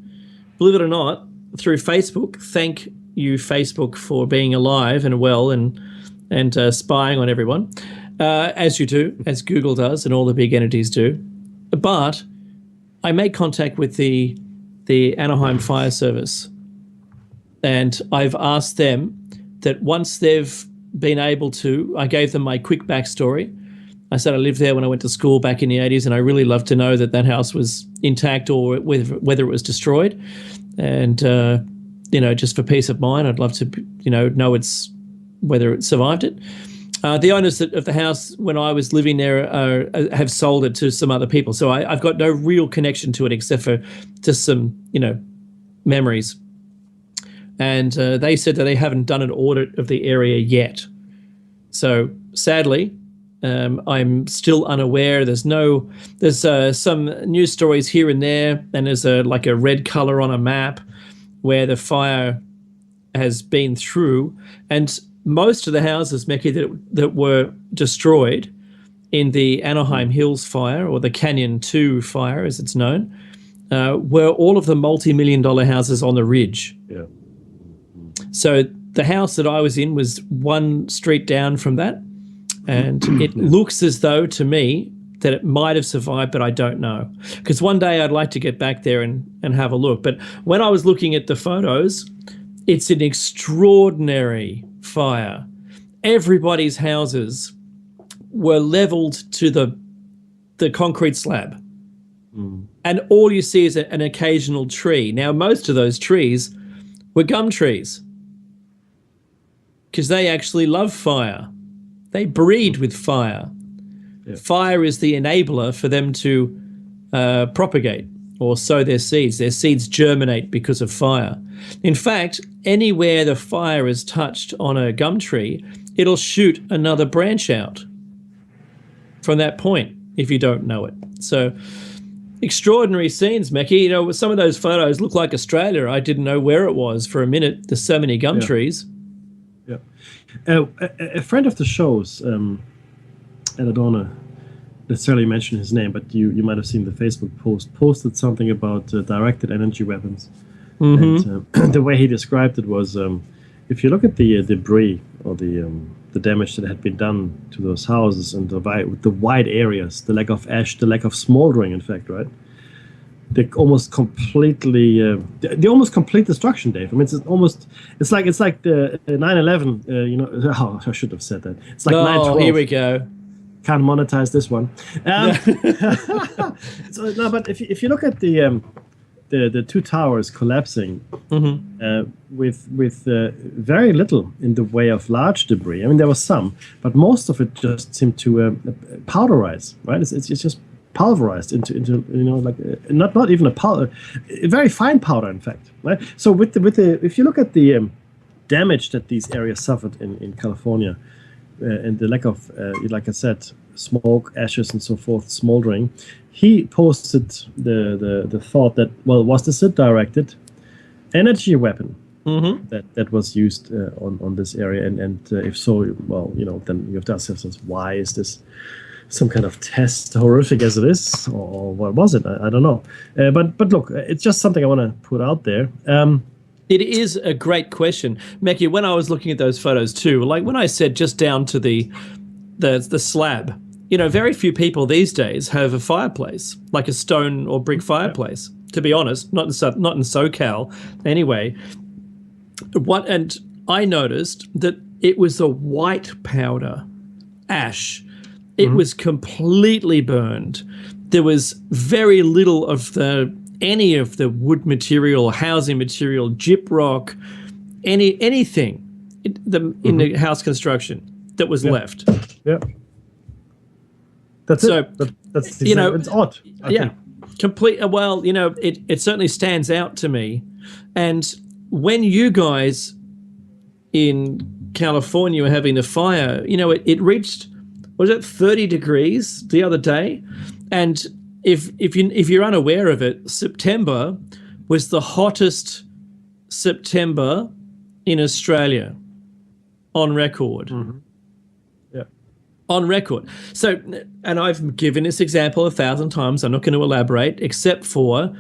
believe it or not, through Facebook. Thank you, Facebook, for being alive and well and spying on everyone, as you do, as Google does and all the big entities do. But I made contact with the Anaheim Fire Service, and I've asked them that once they've been able to, I gave them my quick backstory. I said I lived there when I went to school back in the 80s, and I really love to know that house was intact or whether it was destroyed. And, just for peace of mind, I'd love to, know whether it survived it. The owners of the house, when I was living there, have sold it to some other people. So I've got no real connection to it except for just some, memories. And they said that they haven't done an audit of the area yet. So sadly, I'm still unaware. There's some news stories here and there, and there's a red color on a map where the fire has been through, and most of the houses, Mekki, that were destroyed in the Anaheim Hills fire, or the Canyon 2 fire as it's known, were all of the multi-million-dollar houses on the ridge. Yeah. So the house that I was in was one street down from that, and it looks as though to me that it might have survived, but I don't know. Because one day I'd like to get back there and have a look. But when I was looking at the photos, it's an extraordinary fire. Everybody's houses were leveled to the concrete slab. And all you see is an occasional tree. Now, most of those trees were gum trees because they actually love fire. They breed with fire. Yeah. Fire is the enabler for them to propagate or sow their seeds. Their seeds germinate because of fire. In fact, anywhere the fire is touched on a gum tree, it'll shoot another branch out from that point if you don't know it. So extraordinary scenes, Mackie. You know, some of those photos look like Australia. I didn't know where it was for a minute. There's so many gum trees. Yeah. A friend of the show's, and I don't want to necessarily mention his name, but you might have seen the Facebook post, posted something about directed energy weapons. And the way he described it was, if you look at the debris or the damage that had been done to those houses and the wide areas, the lack of ash, the lack of smoldering, in fact, right? They almost completely, the almost complete destruction, Dave. I mean, it's like the 9/11. You know, oh, I should have said that. It's like 9/12. Here we go. Can't monetize this one. So, no, but if you look at the two towers collapsing with very little in the way of large debris. I mean, there was some, but most of it just seemed to powderize. Right? It's just pulverized into you know, like not even a powder, a very fine powder, in fact. Right? So with the if you look at the damage that these areas suffered in California, and the lack of, like I said, smoke, ashes, and so forth, smoldering, he posted the thought that, well, was this a directed energy weapon that was used on this area? And if so, well, you know, then you have to ask yourselves, why is this some kind of test, horrific as it is, or what was it? I don't know. But look, it's just something I want to put out there. It is a great question, Mackie. When I was looking at those photos too, like when I said just down to the slab, you know, very few people these days have a fireplace, like a stone or brick fireplace. To be honest, not in SoCal, anyway. And I noticed that it was a white powder, ash. It was completely burned. There was very little of any of the wood material, housing material, gyprock, anything in the house construction that was left. Yeah. That's it. That's you know, it's odd. I think. Complete. Well, you know, it certainly stands out to me. And when you guys in California were having the fire, you know, it reached, was it 30 degrees the other day? And if you're unaware of it, September was the hottest September in Australia on record. Yeah. On record. So, and I've given this example 1,000 times. I'm not going to elaborate, except for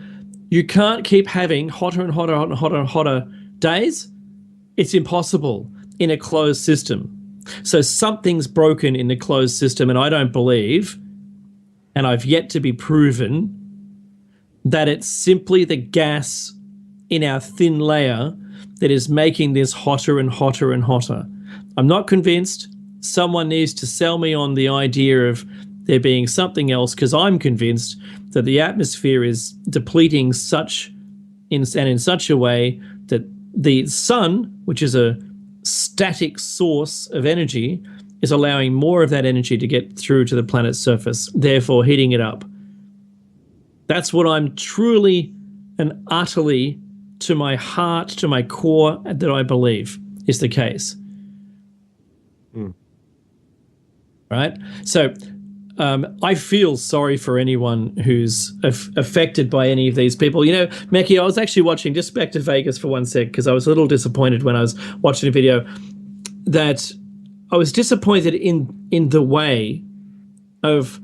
you can't keep having hotter and hotter and hotter and hotter days. It's impossible in a closed system. So something's broken in the closed system, and I don't believe, and I've yet to be proven, that it's simply the gas in our thin layer that is making this hotter and hotter and hotter. I'm not convinced. Someone needs to sell me on the idea of there being something else, because I'm convinced that the atmosphere is depleting in such a way that the sun, which is a static source of energy, is allowing more of that energy to get through to the planet's surface, therefore heating it up. That's what I'm truly and utterly, to my heart, to my core, that I believe is the case. Right? So I feel sorry for anyone who's affected by any of these people. You know, Mackie, I was actually watching, just back to Vegas for 1 sec, because I was a little disappointed when I was watching a video, that I was disappointed in the way of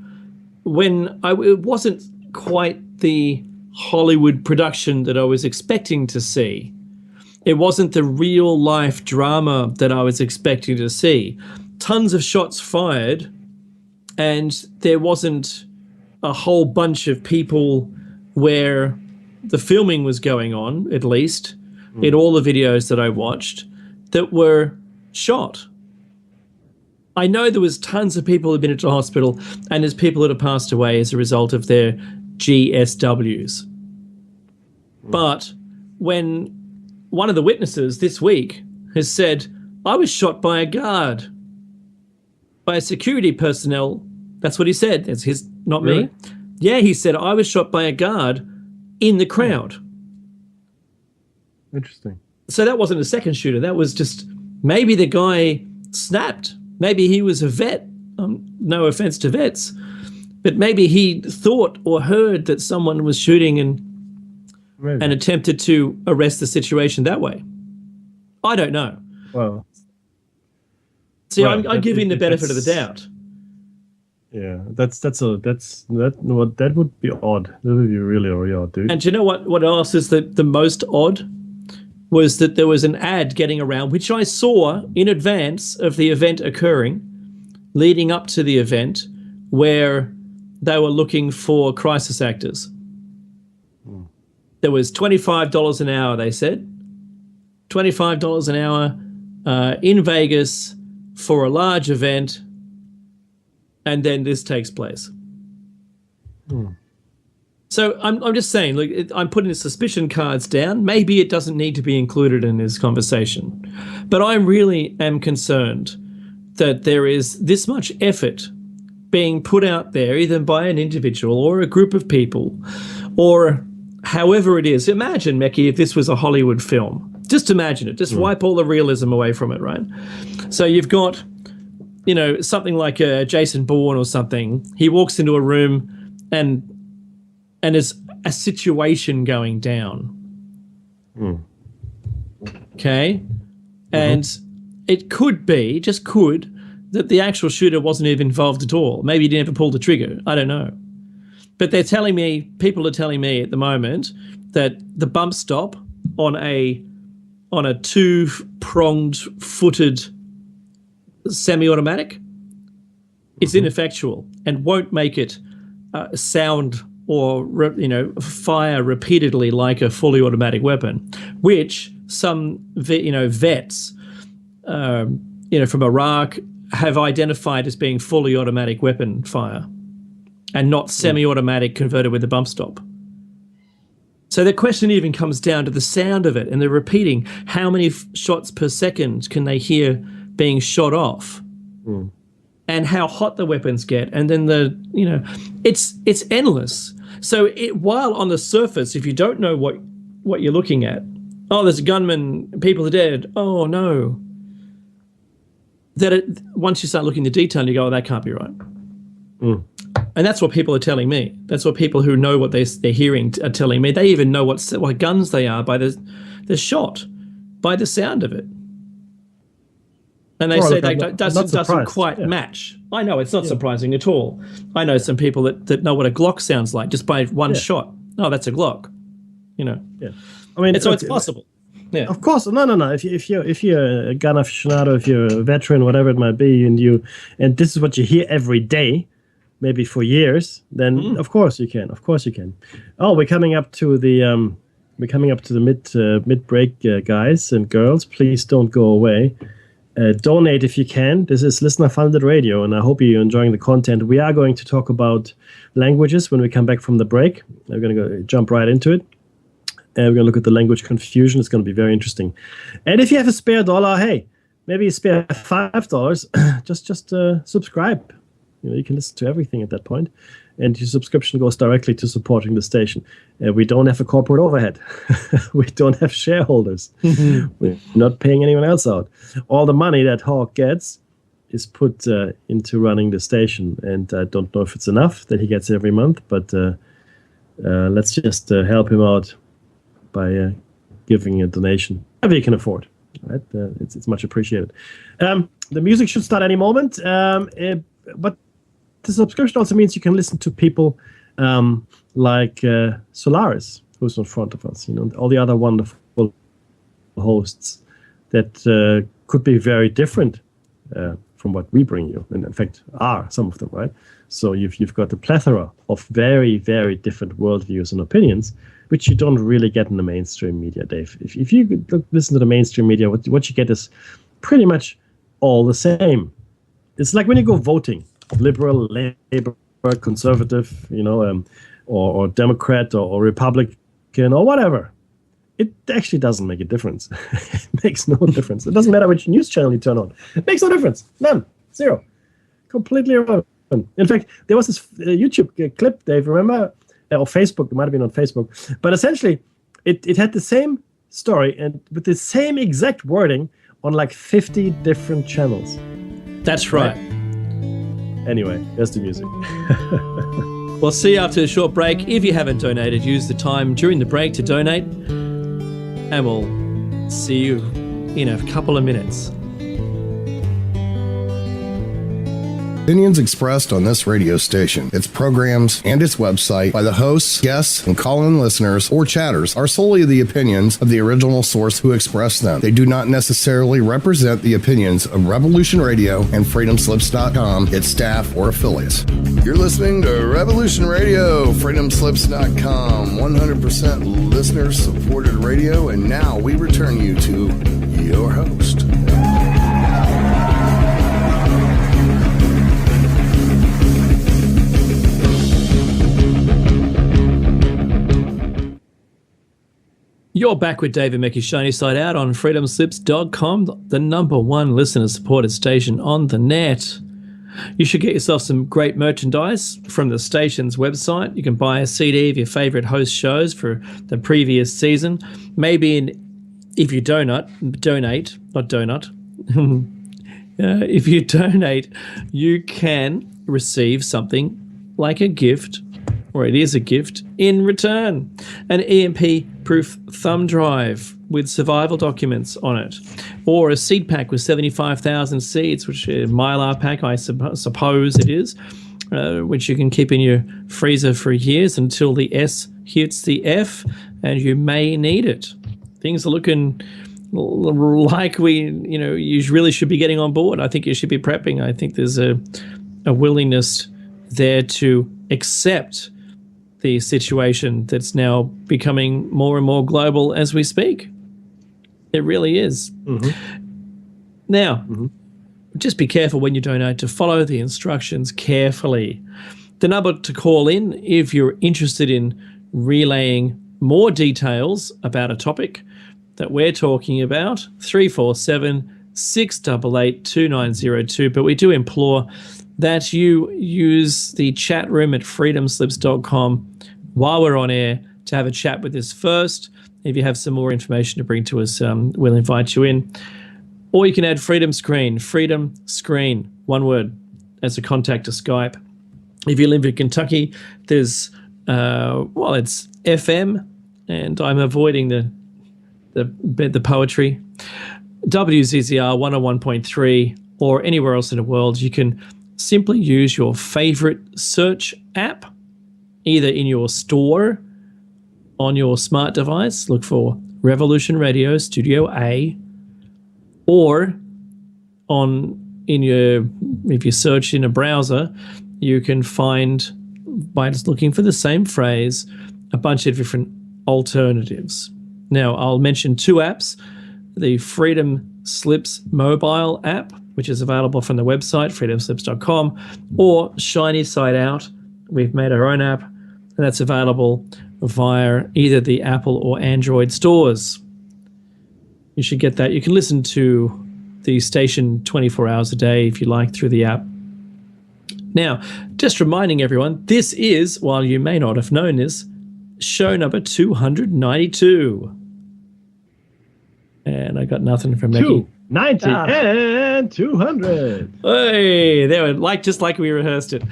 when it wasn't quite the Hollywood production that I was expecting to see. It wasn't the real life drama that I was expecting to see. Tons of shots fired, and there wasn't a whole bunch of people where the filming was going on, at least, in all the videos that I watched, that were shot. I know there was tons of people who have been into hospital, and there's people that have passed away as a result of their GSWs. But when one of the witnesses this week has said, I was shot by a guard, by a security personnel, that's what he said. That's his, not Really? me. Yeah, he said, I was shot by a guard in the crowd. Interesting. So that wasn't a second shooter. That was just, maybe the guy snapped. Maybe he was a vet. No offense to vets. But maybe he thought or heard that someone was shooting and attempted to arrest the situation that way. I don't know. Well, See, Well, I'm giving the benefit of the that's- doubt. yeah, that would be odd. That would be really odd, dude. And do you know what else is the most odd? Was that there was an ad getting around, which I saw in advance of the event occurring, leading up to the event, where they were looking for crisis actors. There was $25 an hour, they said. $25 an hour in Vegas for a large event, and then this takes place. So I'm just saying, look, I'm putting the suspicion cards down. Maybe it doesn't need to be included in this conversation. But I really am concerned that there is this much effort being put out there, either by an individual or a group of people, or however it is. Imagine, Mekki, if this was a Hollywood film. Just imagine it. Just wipe all the realism away from it, right? So you've got, you know, something like Jason Bourne or something. He walks into a room and there's a situation going down. Okay? And it could be, just could, that the actual shooter wasn't even involved at all. Maybe he never pulled the trigger. I don't know. But they're telling me, people are telling me at the moment that the bump stop on a two-pronged footed semi-automatic is ineffectual and won't make it sound or fire repeatedly like a fully automatic weapon, which some vets from Iraq have identified as being fully automatic weapon fire and not semi-automatic converted with a bump stop. So the question even comes down to the sound of it, and they're repeating how many shots per second can they hear being shot off, and how hot the weapons get, and then it's endless. So while on the surface, if you don't know what you're looking at, oh, there's a gunman, people are dead. Oh no. Once you start looking at the detail, you go, oh, that can't be right. And that's what people are telling me. That's what people who know what they're hearing are telling me. They even know what guns they are by the shot, by the sound of it. And they say that doesn't quite match. I know, it's not surprising at all. I know some people that know what a Glock sounds like just by one shot. Oh, that's a Glock. Yeah. I mean, so it's possible. Yeah. Of course, no. If you're a gun aficionado, if you're a veteran, whatever it might be, and this is what you hear every day, maybe for years, then of course you can. Of course you can. Oh, we're coming up to the mid break, guys and girls. Please don't go away. Donate if you can. This is Listener Funded Radio, and I hope you're enjoying the content. We are going to talk about languages when we come back from the break. We're going to jump right into it. We're going to look at the language confusion. It's going to be very interesting. And if you have a spare dollar, hey, maybe you spare $5, just subscribe. You can listen to everything at that point, and your subscription goes directly to supporting the station. We don't have a corporate overhead. We don't have shareholders. We're not paying anyone else out. All the money that Hawk gets is put into running the station, and I don't know if it's enough that he gets every month, but let's just help him out by giving a donation, whatever you can afford. Right? It's much appreciated. The music should start any moment, but the subscription also means you can listen to people like Solaris, who's in front of us. All the other wonderful hosts that could be very different from what we bring you, and in fact are some of them, right? So you've got a plethora of very, very different worldviews and opinions, which you don't really get in the mainstream media, Dave. If you listen to the mainstream media, what you get is pretty much all the same. It's like when you go voting, liberal, labor, conservative, or Democrat or Republican or whatever. It actually doesn't make a difference. It makes no difference. It doesn't matter which news channel you turn on. It makes no difference. None. Zero. Completely irrelevant. In fact, there was this YouTube clip, Dave, remember? Or Facebook. It might have been on Facebook. But essentially, it had the same story and with the same exact wording on like 50 different channels. That's right. Anyway, there's the music. We'll see you after a short break. If you haven't donated, use the time during the break to donate. And we'll see you in a couple of minutes. Opinions expressed on this radio station, its programs, and its website by the hosts, guests, and call-in listeners or chatters are solely the opinions of the original source who expressed them. They do not necessarily represent the opinions of Revolution Radio and FreedomSlips.com, its staff, or affiliates. You're listening to Revolution Radio, FreedomSlips.com, 100% listener-supported radio, and now we return you to your host. You're back with David Mackey's Shiny Side Out on freedomslips.com, the #1 listener-supported station on the net. You should get yourself some great merchandise from the station's website. You can buy a CD of your favorite host shows for the previous season. Maybe if you donate, if you donate, you can receive something like a gift, or it is a gift, in return. An EMP-proof thumb drive with survival documents on it, or a seed pack with 75,000 seeds, which is a Mylar pack, I suppose it is, which you can keep in your freezer for years until the S hits the F, and you may need it. Things are looking like you really should be getting on board. I think you should be prepping. I think there's a willingness there to accept the situation that's now becoming more and more global as we speak. It really is. Mm-hmm. Now, just be careful when you donate to follow the instructions carefully. The number to call in if you're interested in relaying more details about a topic that we're talking about, 347-688-2902. But we do implore that you use the chat room at freedomslips.com while we're on air to have a chat with us first. If you have some more information to bring to us, we'll invite you in. Or you can add Freedom Screen, one word, as a contact to Skype. If you live in Kentucky, there's, it's FM, and I'm avoiding the poetry. WZZR 101.3, or anywhere else in the world, you can simply use your favorite search app, either in your store on your smart device, look for Revolution Radio Studio A, or if you search in a browser, you can find, by just looking for the same phrase, a bunch of different alternatives. Now, I'll mention two apps: the Freedom Slips mobile app, which is available from the website, freedomslips.com, or Shiny Side Out. We've made our own app, and that's available via either the Apple or Android stores. You should get that. You can listen to the station 24 hours a day, if you like, through the app. Now, just reminding everyone, this is, while you may not have known this, show number 292. And I got nothing from Mickey. 90 and 200. Hey, there were just like we rehearsed it.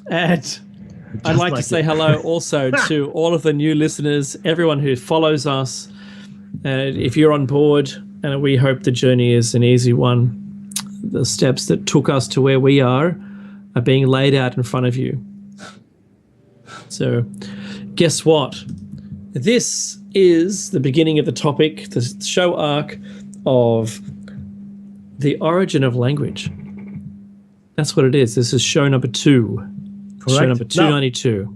And I'd like to say hello also to all of the new listeners, everyone who follows us. If you're on board, and we hope the journey is an easy one, the steps that took us to where we are being laid out in front of you. So guess what? This is the beginning of the topic, the show arc of the origin of language. That's what it is. This is show number 2. Correct. Show number 292.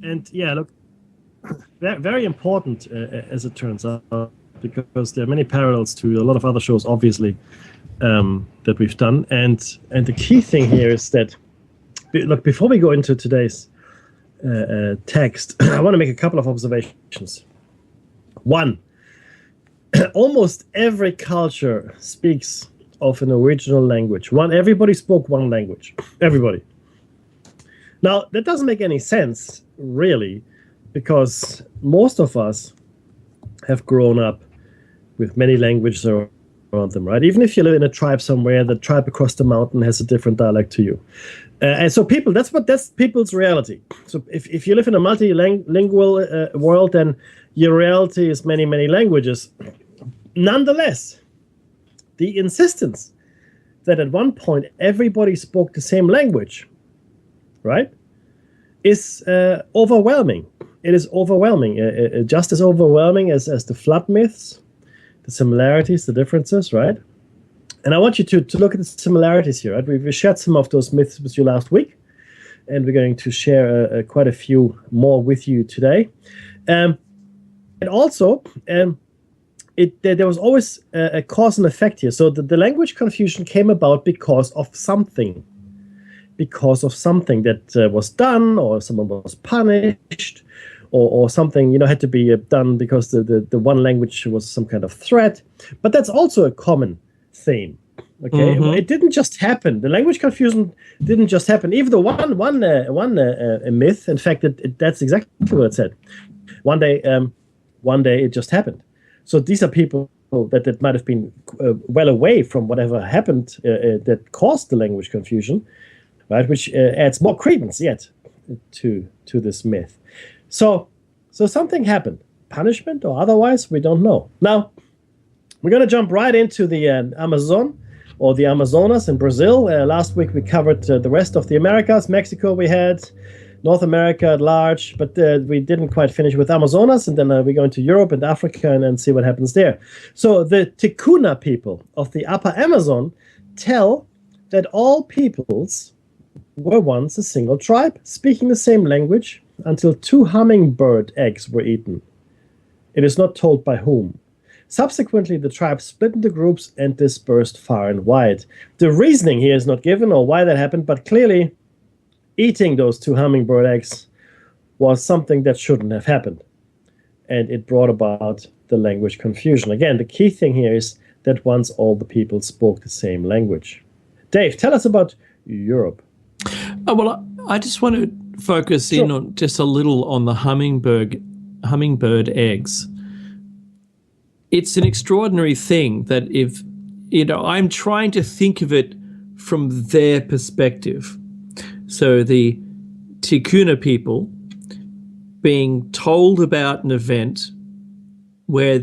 And yeah, look, very important as it turns out, because there are many parallels to a lot of other shows, obviously, that we've done. And the key thing here is that, look, before we go into today's text, I want to make a couple of observations. One, almost every culture speaks of an original language. Everybody spoke one language. Everybody. Now, that doesn't make any sense, really, because most of us have grown up with many languages around them, right? Even if you live in a tribe somewhere, the tribe across the mountain has a different dialect to you. And so that's people's reality. So if you live in a multilingual world, then your reality is many, many languages. Nonetheless, the insistence that at one point everybody spoke the same language, right, is overwhelming. It is overwhelming, just as overwhelming as the flood myths, the similarities, the differences, right? And I want you to look at the similarities here, right? We shared some of those myths with you last week, and we're going to share quite a few more with you today. And also, there was always a cause and effect here. So the language confusion came about because of something that was done, or someone was punished, or something had to be done because the one language was some kind of threat. But that's also a common theme. Okay, It didn't just happen. The language confusion didn't just happen. Even the one myth, in fact, that's exactly what it said. One day it just happened. So these are people that might have been well away from whatever happened that caused the language confusion, right? Which adds more credence yet to this myth. So something happened, punishment or otherwise, we don't know. Now, we're going to jump right into the Amazon, or the Amazonas in Brazil. Last week we covered the rest of the Americas. Mexico we had, North America at large, but we didn't quite finish with Amazonas, and then we go into Europe and Africa and then see what happens there. So the Ticuna people of the Upper Amazon tell that all peoples were once a single tribe, speaking the same language, until 2 hummingbird eggs were eaten. It is not told by whom. Subsequently, the tribe split into groups and dispersed far and wide. The reasoning here is not given or why that happened, but clearly eating those 2 hummingbird eggs was something that shouldn't have happened. And it brought about the language confusion. Again, the key thing here is that once all the people spoke the same language. Dave, tell us about Europe. Well, I just want to focus in on just a little on the hummingbird eggs. It's an extraordinary thing that if, I'm trying to think of it from their perspective. So the Ticuna people being told about an event where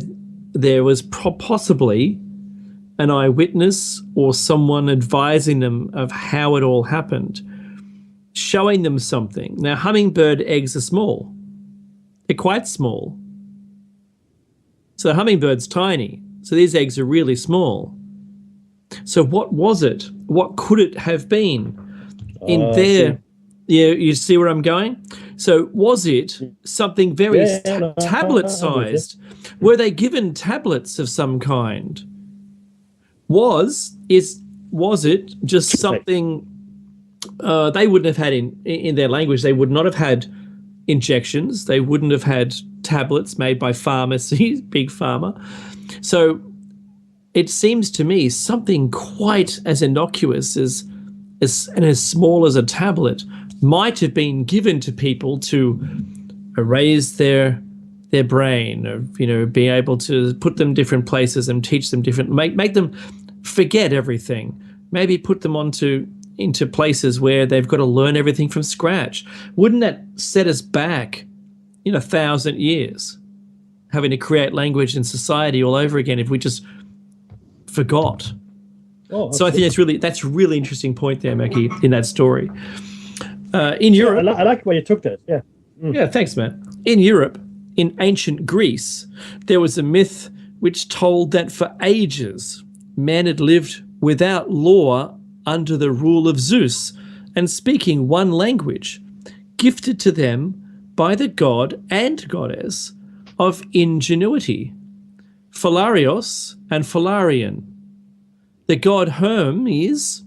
there was possibly an eyewitness or someone advising them of how it all happened, showing them something. Now, hummingbird eggs are small. They're quite small. So the hummingbird's tiny. So these eggs are really small. So what was it? What could it have been in there? Yeah, you see where I'm going? So was it something very tablet-sized? Were they given tablets of some kind? Was it just something they wouldn't have had in their language? They would not have had injections. They wouldn't have had tablets made by pharmacies, big pharma. So it seems to me something quite as innocuous and as small as a tablet might have been given to people to raise their brain, or be able to put them different places and teach them different, make them forget everything, maybe put them into places where they've got to learn everything from scratch. Wouldn't that set us back 1,000 years, having to create language and society all over again if we just forgot? So I think that's a really interesting point there, Mackie, in that story. In Europe, I like where you took that. Yeah. Yeah, thanks, man. In Europe, in ancient Greece, there was a myth which told that for ages men had lived without law under the rule of Zeus and speaking one language, gifted to them by the god and goddess of ingenuity, Phalareos and Phalarion. The god Hermes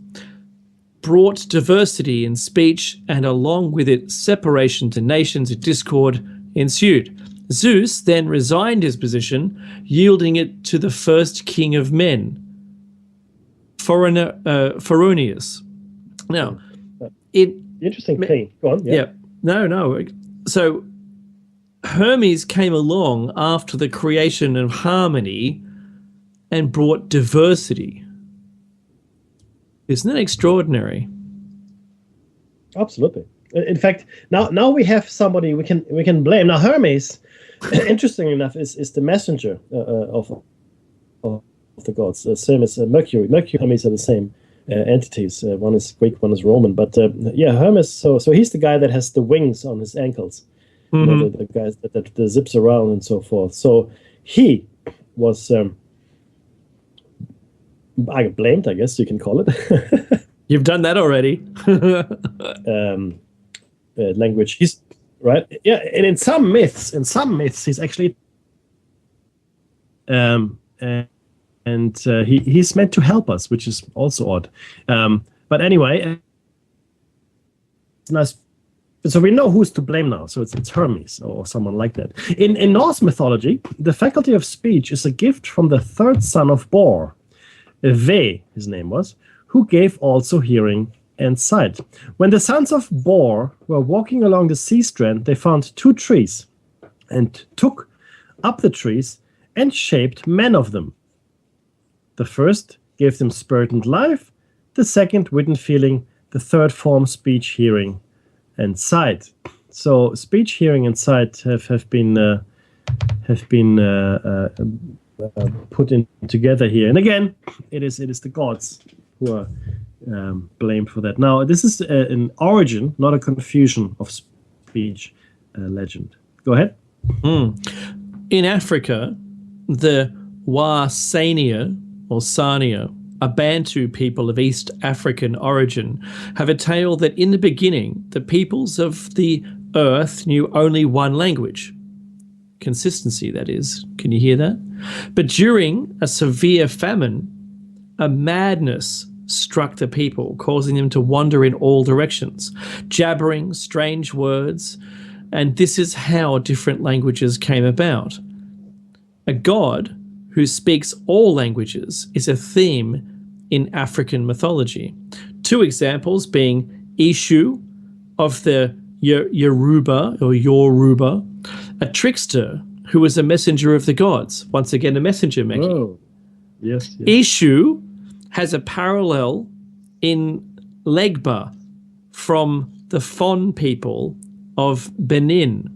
brought diversity in speech, and along with it separation to nations and discord ensued. Zeus then resigned his position, yielding it to the first king of men, Pharonius. Now, interesting thing. Go on. Yeah. No. So Hermes came along after the creation of harmony and brought diversity. Isn't that extraordinary? Absolutely. In fact, now we have somebody we can blame. Now Hermes, interesting enough, is the messenger of the gods. Same as Mercury. Mercury and Hermes are the same entities. One is Greek, one is Roman. But Hermes. So he's the guy that has the wings on his ankles. Mm-hmm. You know, the guys that zips around and so forth. So he was. I blamed, I guess you can call it. You've done that already. Language. He's right. Yeah, and in some myths, he's actually he's meant to help us, which is also odd. But anyway, it's nice. So we know who's to blame now. So it's Hermes or someone like that. In Norse mythology, the faculty of speech is a gift from the third son of Bor, Ve, his name was, who gave also hearing and sight. When the sons of Bor were walking along the sea strand, they found 2 trees and took up the trees and shaped men of them. The first gave them spirit and life, the second wit and feeling, the third form speech, hearing, and sight. So speech, hearing, and sight have been put in together here. And again, it is the gods who are blamed for that. Now, this is an origin, not a confusion of speech legend. Go ahead. In Africa, the Wasania or Sania, a Bantu people of East African origin, have a tale that in the beginning, the peoples of the earth knew only one language. Consistency, that is. Can you hear that? But during a severe famine, a madness struck the people, causing them to wander in all directions, jabbering strange words, and this is how different languages came about. A god who speaks all languages is a theme in African mythology. 2 examples being Ishu of the Yoruba, a trickster who was a messenger of the gods. Once again, a messenger, Mackie. Oh, yes. Ishu has a parallel in Legba from the Fon people of Benin.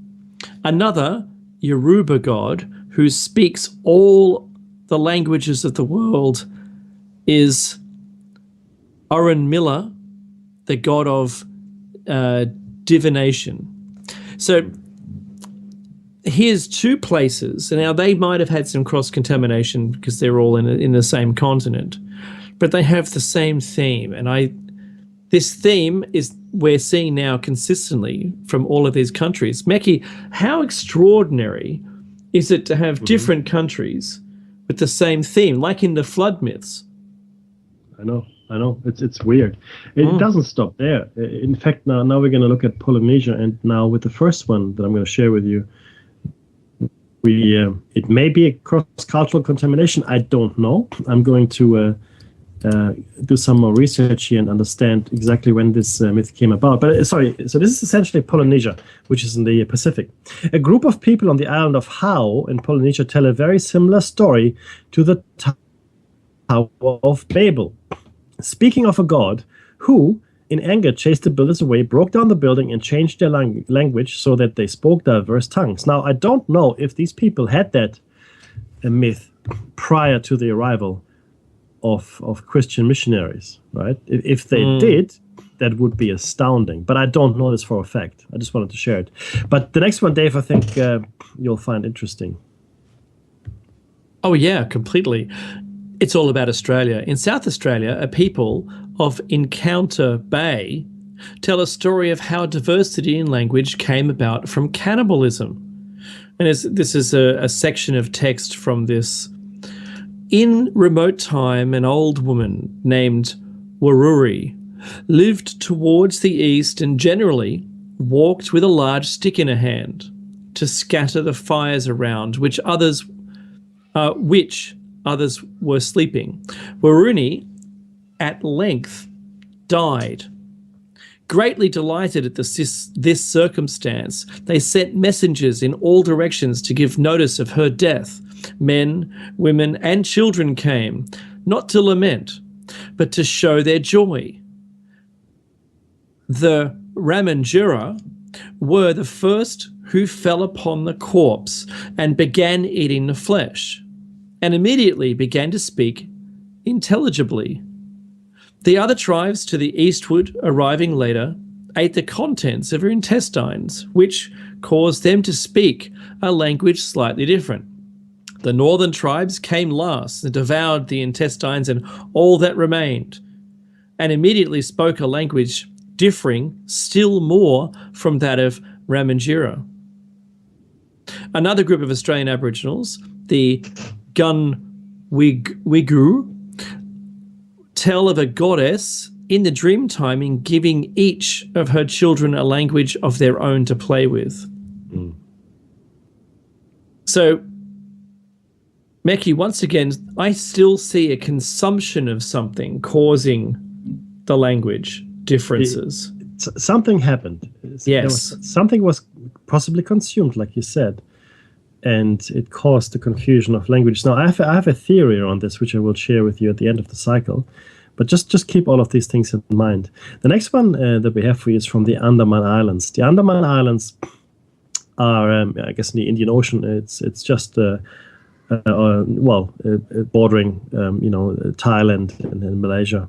Another Yoruba god who speaks all the languages of the world is Orunmila, the god of divination. So here's 2 places, and now they might have had some cross-contamination because they're all in the same continent, but they have the same theme. And this theme is we're seeing now consistently from all of these countries. Mackie, how extraordinary is it to have different countries with the same theme, like in the flood myths? I know. It's weird. It doesn't stop there. In fact, now we're going to look at Polynesia, and now with the first one that I'm going to share with you, it may be a cross-cultural contamination. I don't know. I'm going to do some more research here and understand exactly when this myth came about. But so this is essentially Polynesia, which is in the Pacific. A group of people on the island of Hao in Polynesia tell a very similar story to the Tower of Babel. Speaking of a god who, in anger, chased the builders away, broke down the building, and changed their language so that they spoke diverse tongues. Now, I don't know if these people had that myth prior to the arrival of Christian missionaries, right? If they did, that would be astounding. But I don't know this for a fact. I just wanted to share it. But the next one, Dave, I think you'll find interesting. Oh, yeah, completely. It's all about Australia. In South Australia, a people of Encounter Bay tell a story of how diversity in language came about from cannibalism. And this is a section of text from this. In remote time, an old woman named Waruri lived towards the east and generally walked with a large stick in her hand to scatter the fires around which others were sleeping. Waruni at length died. Greatly delighted at this circumstance, they sent messengers in all directions to give notice of her death. Men, women, and children came, not to lament, but to show their joy. The Ramanjura were the first who fell upon the corpse and began eating the flesh, and immediately began to speak intelligibly. The other tribes to the eastward, arriving later, ate the contents of her intestines, which caused them to speak a language slightly different. The northern tribes came last and devoured the intestines and all that remained, and immediately spoke a language differing still more from that of Ramanjira. Another group of Australian Aboriginals, the Gunwigu, tell of a goddess in the dreamtime giving each of her children a language of their own to play with. Mm. So, Meki, once again, I still see a consumption of something causing the language differences. Something happened. Yes. Something was possibly consumed, like you said, and it caused the confusion of language. Now, I have a theory on this, which I will share with you at the end of the cycle, but just keep all of these things in mind. The next one that we have for you is from the Andaman Islands. The Andaman Islands are, I guess, in the Indian Ocean. It's just bordering, Thailand and Malaysia,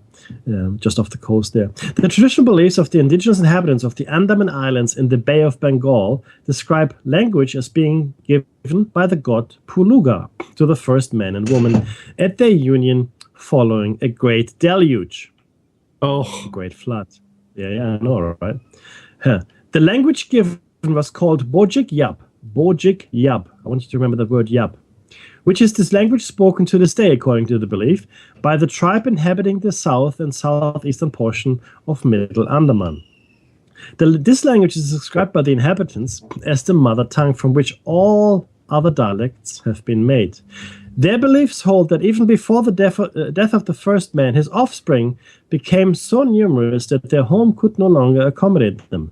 just off the coast there. The traditional beliefs of the indigenous inhabitants of the Andaman Islands in the Bay of Bengal describe language as being given by the god Puluga to the first man and woman at their union following a great deluge. Oh, a great flood. Yeah, I know, right? The language given was called Bojik Yab. Bojik Yab. I want you to remember the word Yab, which is this language spoken to this day, according to the belief, by the tribe inhabiting the south and southeastern portion of Middle Andaman. This language is described by the inhabitants as the mother tongue from which all other dialects have been made. Their beliefs hold that even before the death of the first man, his offspring became so numerous that their home could no longer accommodate them.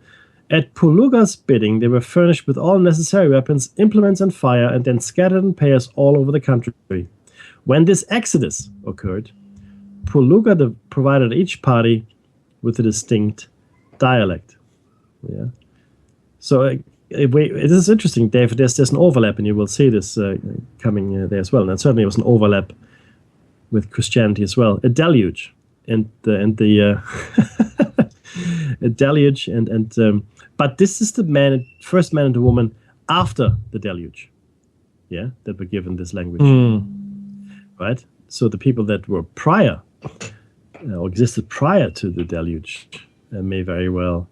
At Puluga's bidding, they were furnished with all necessary weapons, implements, and fire, and then scattered in pairs all over the country. When this exodus occurred, Puluga provided each party with a distinct dialect. Yeah. So it is interesting, Dave. There's an overlap, and you will see this coming there as well. And certainly, there was an overlap with Christianity as well. A deluge, and the a deluge, but this is the first man and the woman after the deluge, that were given this language, right? So the people that were prior, or existed prior to the deluge, may very well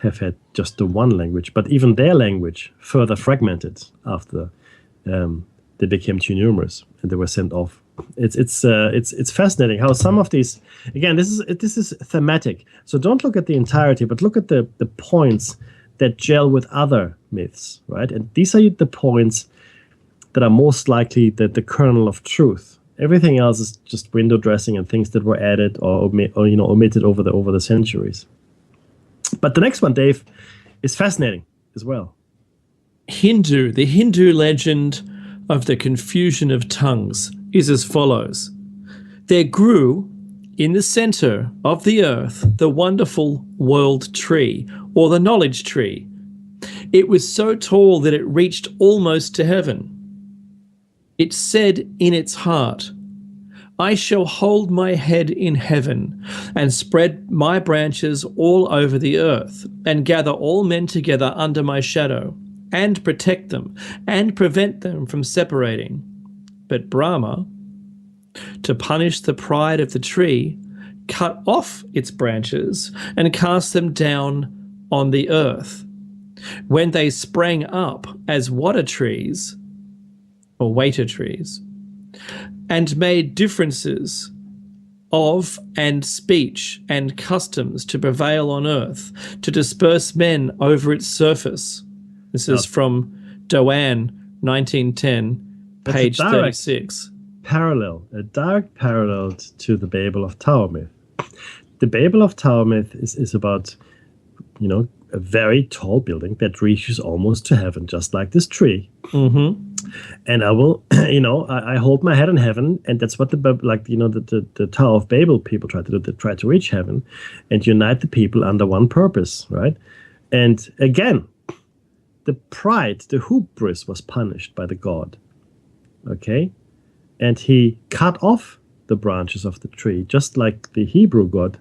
have had just the one language, but even their language further fragmented after they became too numerous and they were sent off. It's fascinating how some of these, again, this is thematic. So don't look at the entirety, but look at the points that gel with other myths, right? And these are the points that are most likely the kernel of truth. Everything else is just window dressing and things that were added or omitted over the centuries. But the next one, Dave, is fascinating as well. The Hindu legend of the confusion of tongues is as follows. There grew in the center of the earth the wonderful world tree, or the knowledge tree. It was so tall that it reached almost to heaven. It said in its heart, I shall hold my head in heaven and spread my branches all over the earth and gather all men together under my shadow and protect them and prevent them from separating. But Brahma, to punish the pride of the tree, cut off its branches and cast them down on the earth. When they sprang up as water trees, or waiter trees, and made differences of and speech and customs to prevail on earth, to disperse men over its surface. This is from Doan, 1910, page 36. A direct parallel to the Babel of Tower myth. The Babel of Tower myth is about, a very tall building that reaches almost to heaven, just like this tree. Mm-hmm. And I will, I hold my head in heaven, and that's what the Tower of Babel people try to do. They try to reach heaven and unite the people under one purpose, right? And again, the pride, the hubris was punished by the god, okay? And he cut off the branches of the tree, just like the Hebrew god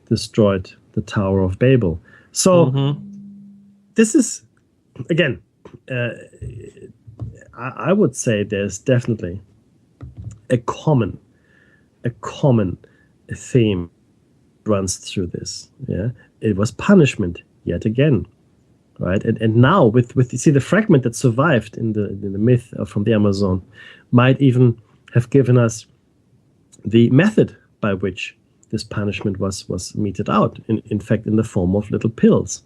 destroyed the Tower of Babel. So this is, again, I would say there's definitely a common theme runs through this. Yeah, it was punishment yet again, right? And now with you see the fragment that survived in the myth from the Amazon might even have given us the method by which this punishment was meted out. In fact, in the form of little pills,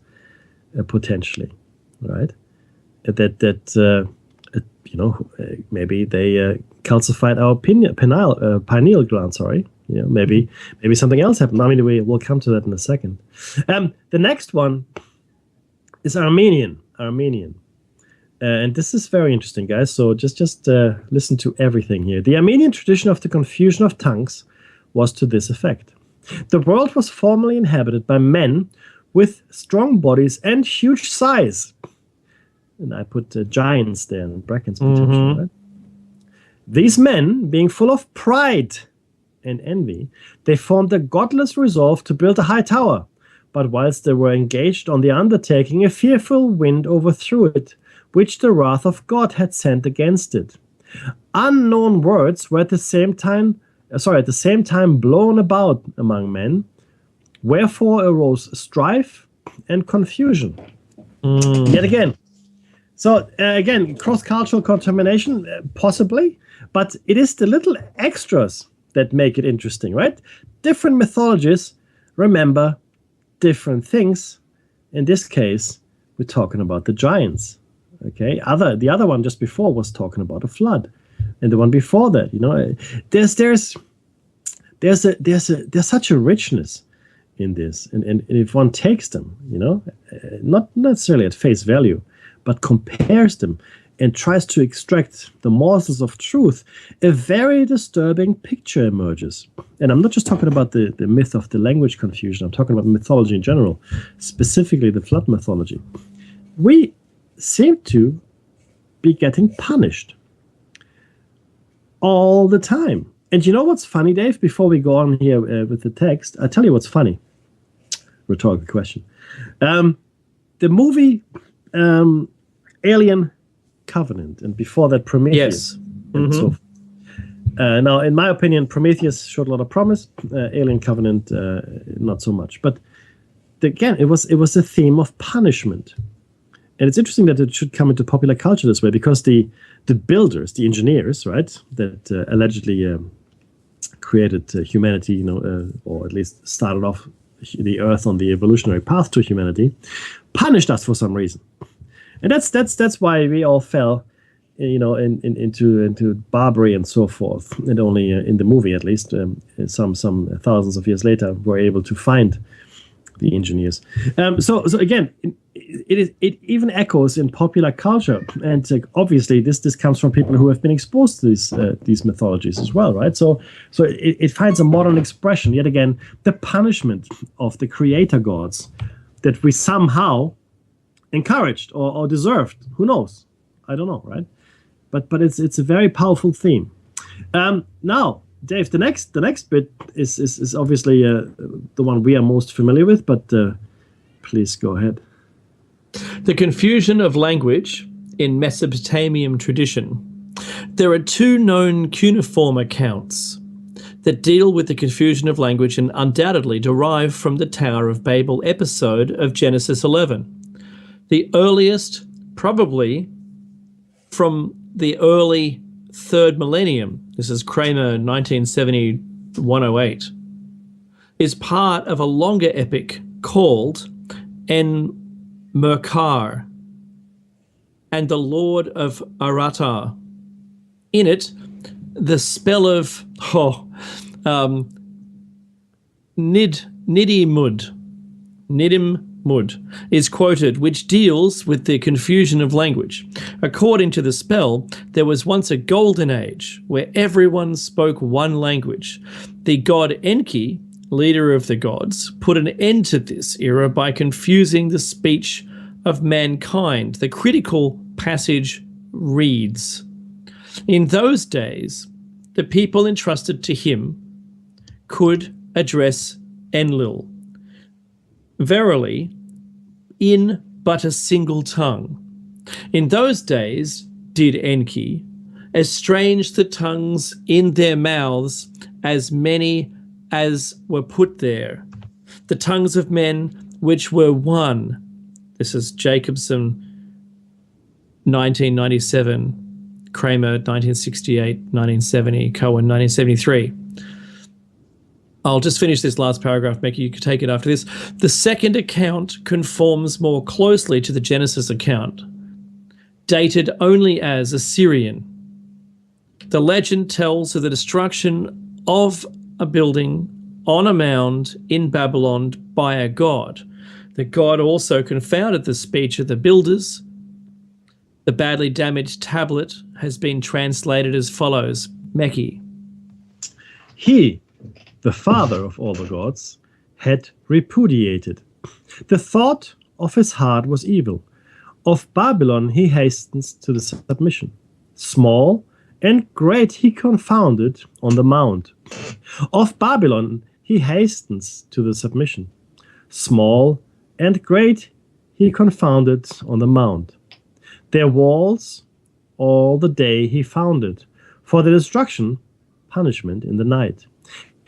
potentially, right? Maybe they calcified our pineal gland. Sorry, maybe something else happened. I mean, we'll come to that in a second. The next one is Armenian, and this is very interesting, guys. So just listen to everything here. The Armenian tradition of the confusion of tongues was to this effect: the world was formerly inhabited by men with strong bodies and huge size. And I put giants there in brackets. Right? These men, being full of pride and envy, they formed a godless resolve to build a high tower. But whilst they were engaged on the undertaking, a fearful wind overthrew it, which the wrath of God had sent against it. Unknown words were at the same time blown about among men, wherefore arose strife and confusion. Yet again. So again, cross-cultural contamination, possibly, but it is the little extras that make it interesting, right? Different mythologies remember different things. In this case, we're talking about the giants. Okay, the other one just before was talking about a flood, and the one before that, there's such a richness in this, and if one takes them, not necessarily at face value, but compares them and tries to extract the morsels of truth, a very disturbing picture emerges. And I'm not just talking about the myth of the language confusion, I'm talking about mythology in general, specifically the flood mythology. We seem to be getting punished all the time. And you know what's funny, Dave? Before we go on here with the text, I'll tell you what's funny. Rhetorical question. The movie Alien Covenant, and before that Prometheus. Yes. So, now, in my opinion, Prometheus showed a lot of promise. Alien Covenant, not so much. But again, it was a theme of punishment. And it's interesting that it should come into popular culture this way, because the builders, the engineers, right, that allegedly created humanity, or at least started off the Earth on the evolutionary path to humanity, punished us for some reason. And that's why we all fell, into Barbary and so forth. And only in the movie, at least, some thousands of years later, were able to find the engineers. So again, it even echoes in popular culture, and obviously this comes from people who have been exposed to these mythologies as well, right? So it finds a modern expression. Yet again, the punishment of the creator gods that we somehow encouraged or deserved. Who knows? I don't know, right? But it's a very powerful theme. Now, Dave, the next bit is obviously the one we are most familiar with, but please go ahead. The confusion of language in Mesopotamian tradition. There are two known cuneiform accounts that deal with the confusion of language and undoubtedly derive from the Tower of Babel episode of Genesis 11. The earliest, probably from the early 3rd millennium, this is Kramer 1970-108, is part of a longer epic called En-Merkar and the Lord of Aratar. In it, the spell of Nidimud is quoted, which deals with the confusion of language. According to the spell, there was once a golden age where everyone spoke one language. The god Enki, leader of the gods, put an end to this era by confusing the speech of mankind. The critical passage reads, "In those days, the people entrusted to him could address Enlil. Verily, in but a single tongue. In those days did Enki estrange the tongues in their mouths, as many as were put there, the tongues of men which were one." This is Jacobson, 1997, Kramer, 1968, 1970, Cohen, 1973. I'll just finish this last paragraph, Becky. You can take it after this. The second account conforms more closely to the Genesis account, dated only as Assyrian. The legend tells of the destruction of a building on a mound in Babylon by a god. The god also confounded the speech of the builders. The badly damaged tablet has been translated as follows. Meki. He, the father of all the gods, had repudiated. The thought of his heart was evil. Of Babylon he hastens to the submission. Small and great he confounded on the mount. Of Babylon he hastens to the submission. Small and great he confounded on the mount. Their walls all the day he founded, for the destruction, punishment in the night.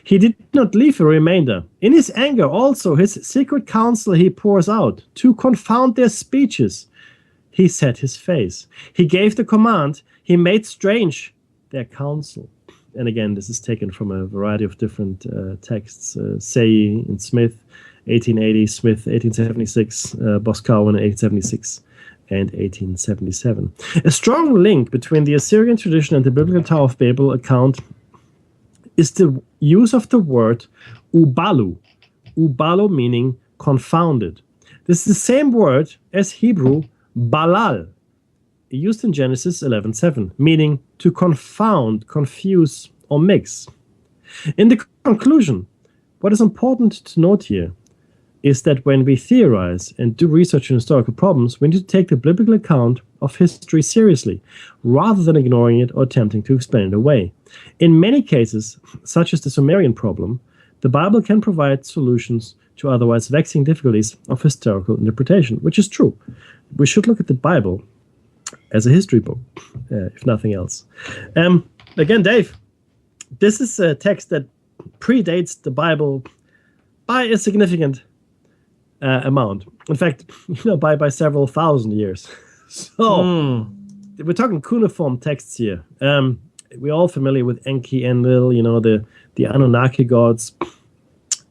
He did not leave a remainder. In his anger also his secret counsel he pours out. To confound their speeches, he set his face. He gave the command, he made strange their counsel. And again, this is taken from a variety of different texts. Say and Smith, 1880, Smith, 1876, Boscawen, 1876. And 1877. A strong link between the Assyrian tradition and the biblical Tower of Babel account is the use of the word ubalu. Ubalu meaning confounded. This is the same word as Hebrew balal, used in Genesis 11:7, meaning to confound, confuse, or mix. In the conclusion, what is important to note here is that when we theorize and do research in historical problems, we need to take the biblical account of history seriously, rather than ignoring it or attempting to explain it away. In many cases, such as the Sumerian problem, the Bible can provide solutions to otherwise vexing difficulties of historical interpretation, which is true. We should look at the Bible as a history book, if nothing else. Again, Dave, this is a text that predates the Bible by a significant amount. In fact, by several thousand years. So we're talking cuneiform texts here. We're all familiar with Enki, Enlil, the Anunnaki gods,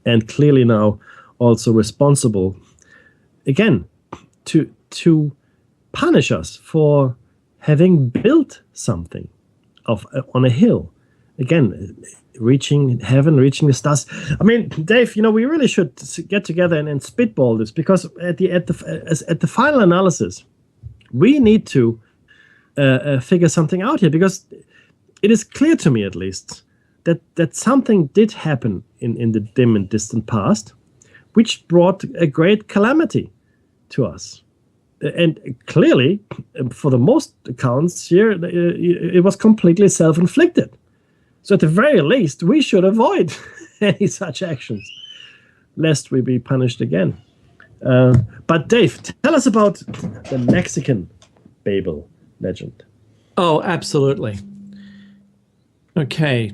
and clearly now also responsible, again, to punish us for having built something on a hill. Again, reaching heaven, reaching the stars. I mean, Dave, we really should get together and spitball this, because at the final analysis, we need to figure something out here, because it is clear to me, at least, that something did happen in the dim and distant past, which brought a great calamity to us. And clearly, for the most accounts here, it was completely self-inflicted. So at the very least, we should avoid any such actions, lest we be punished again. But Dave, tell us about the Mexican Babel legend. Oh, absolutely. Okay.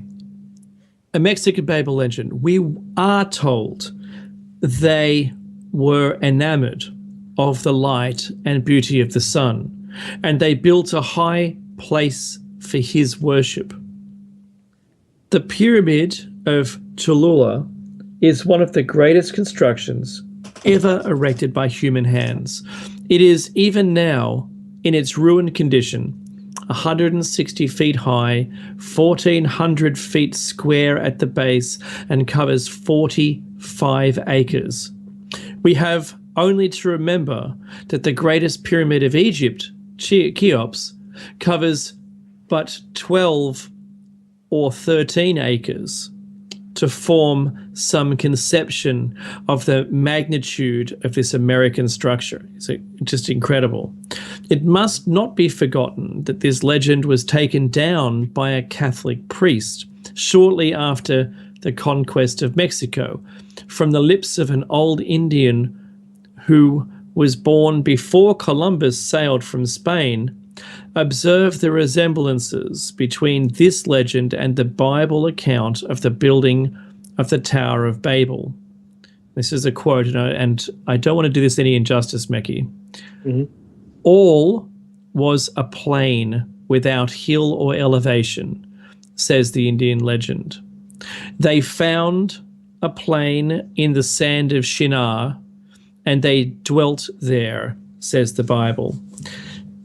A Mexican Babel legend. We are told they were enamored of the light and beauty of the sun, and they built a high place for his worship. The Pyramid of Cholula is one of the greatest constructions ever erected by human hands. It is even now in its ruined condition, 160 feet high, 1,400 feet square at the base, and covers 45 acres. We have only to remember that the greatest pyramid of Egypt, Cheops, covers but 12 or 13 acres to form some conception of the magnitude of this American structure. It's just incredible. It must not be forgotten that this legend was taken down by a Catholic priest shortly after the conquest of Mexico from the lips of an old Indian who was born before Columbus sailed from Spain. Observe the resemblances between this legend and the Bible account of the building of the Tower of Babel. This is a quote, and I don't want to do this any injustice, Mekki. Mm-hmm. All was a plain without hill or elevation, says the Indian legend. They found a plain in the sand of Shinar, and they dwelt there, says the Bible.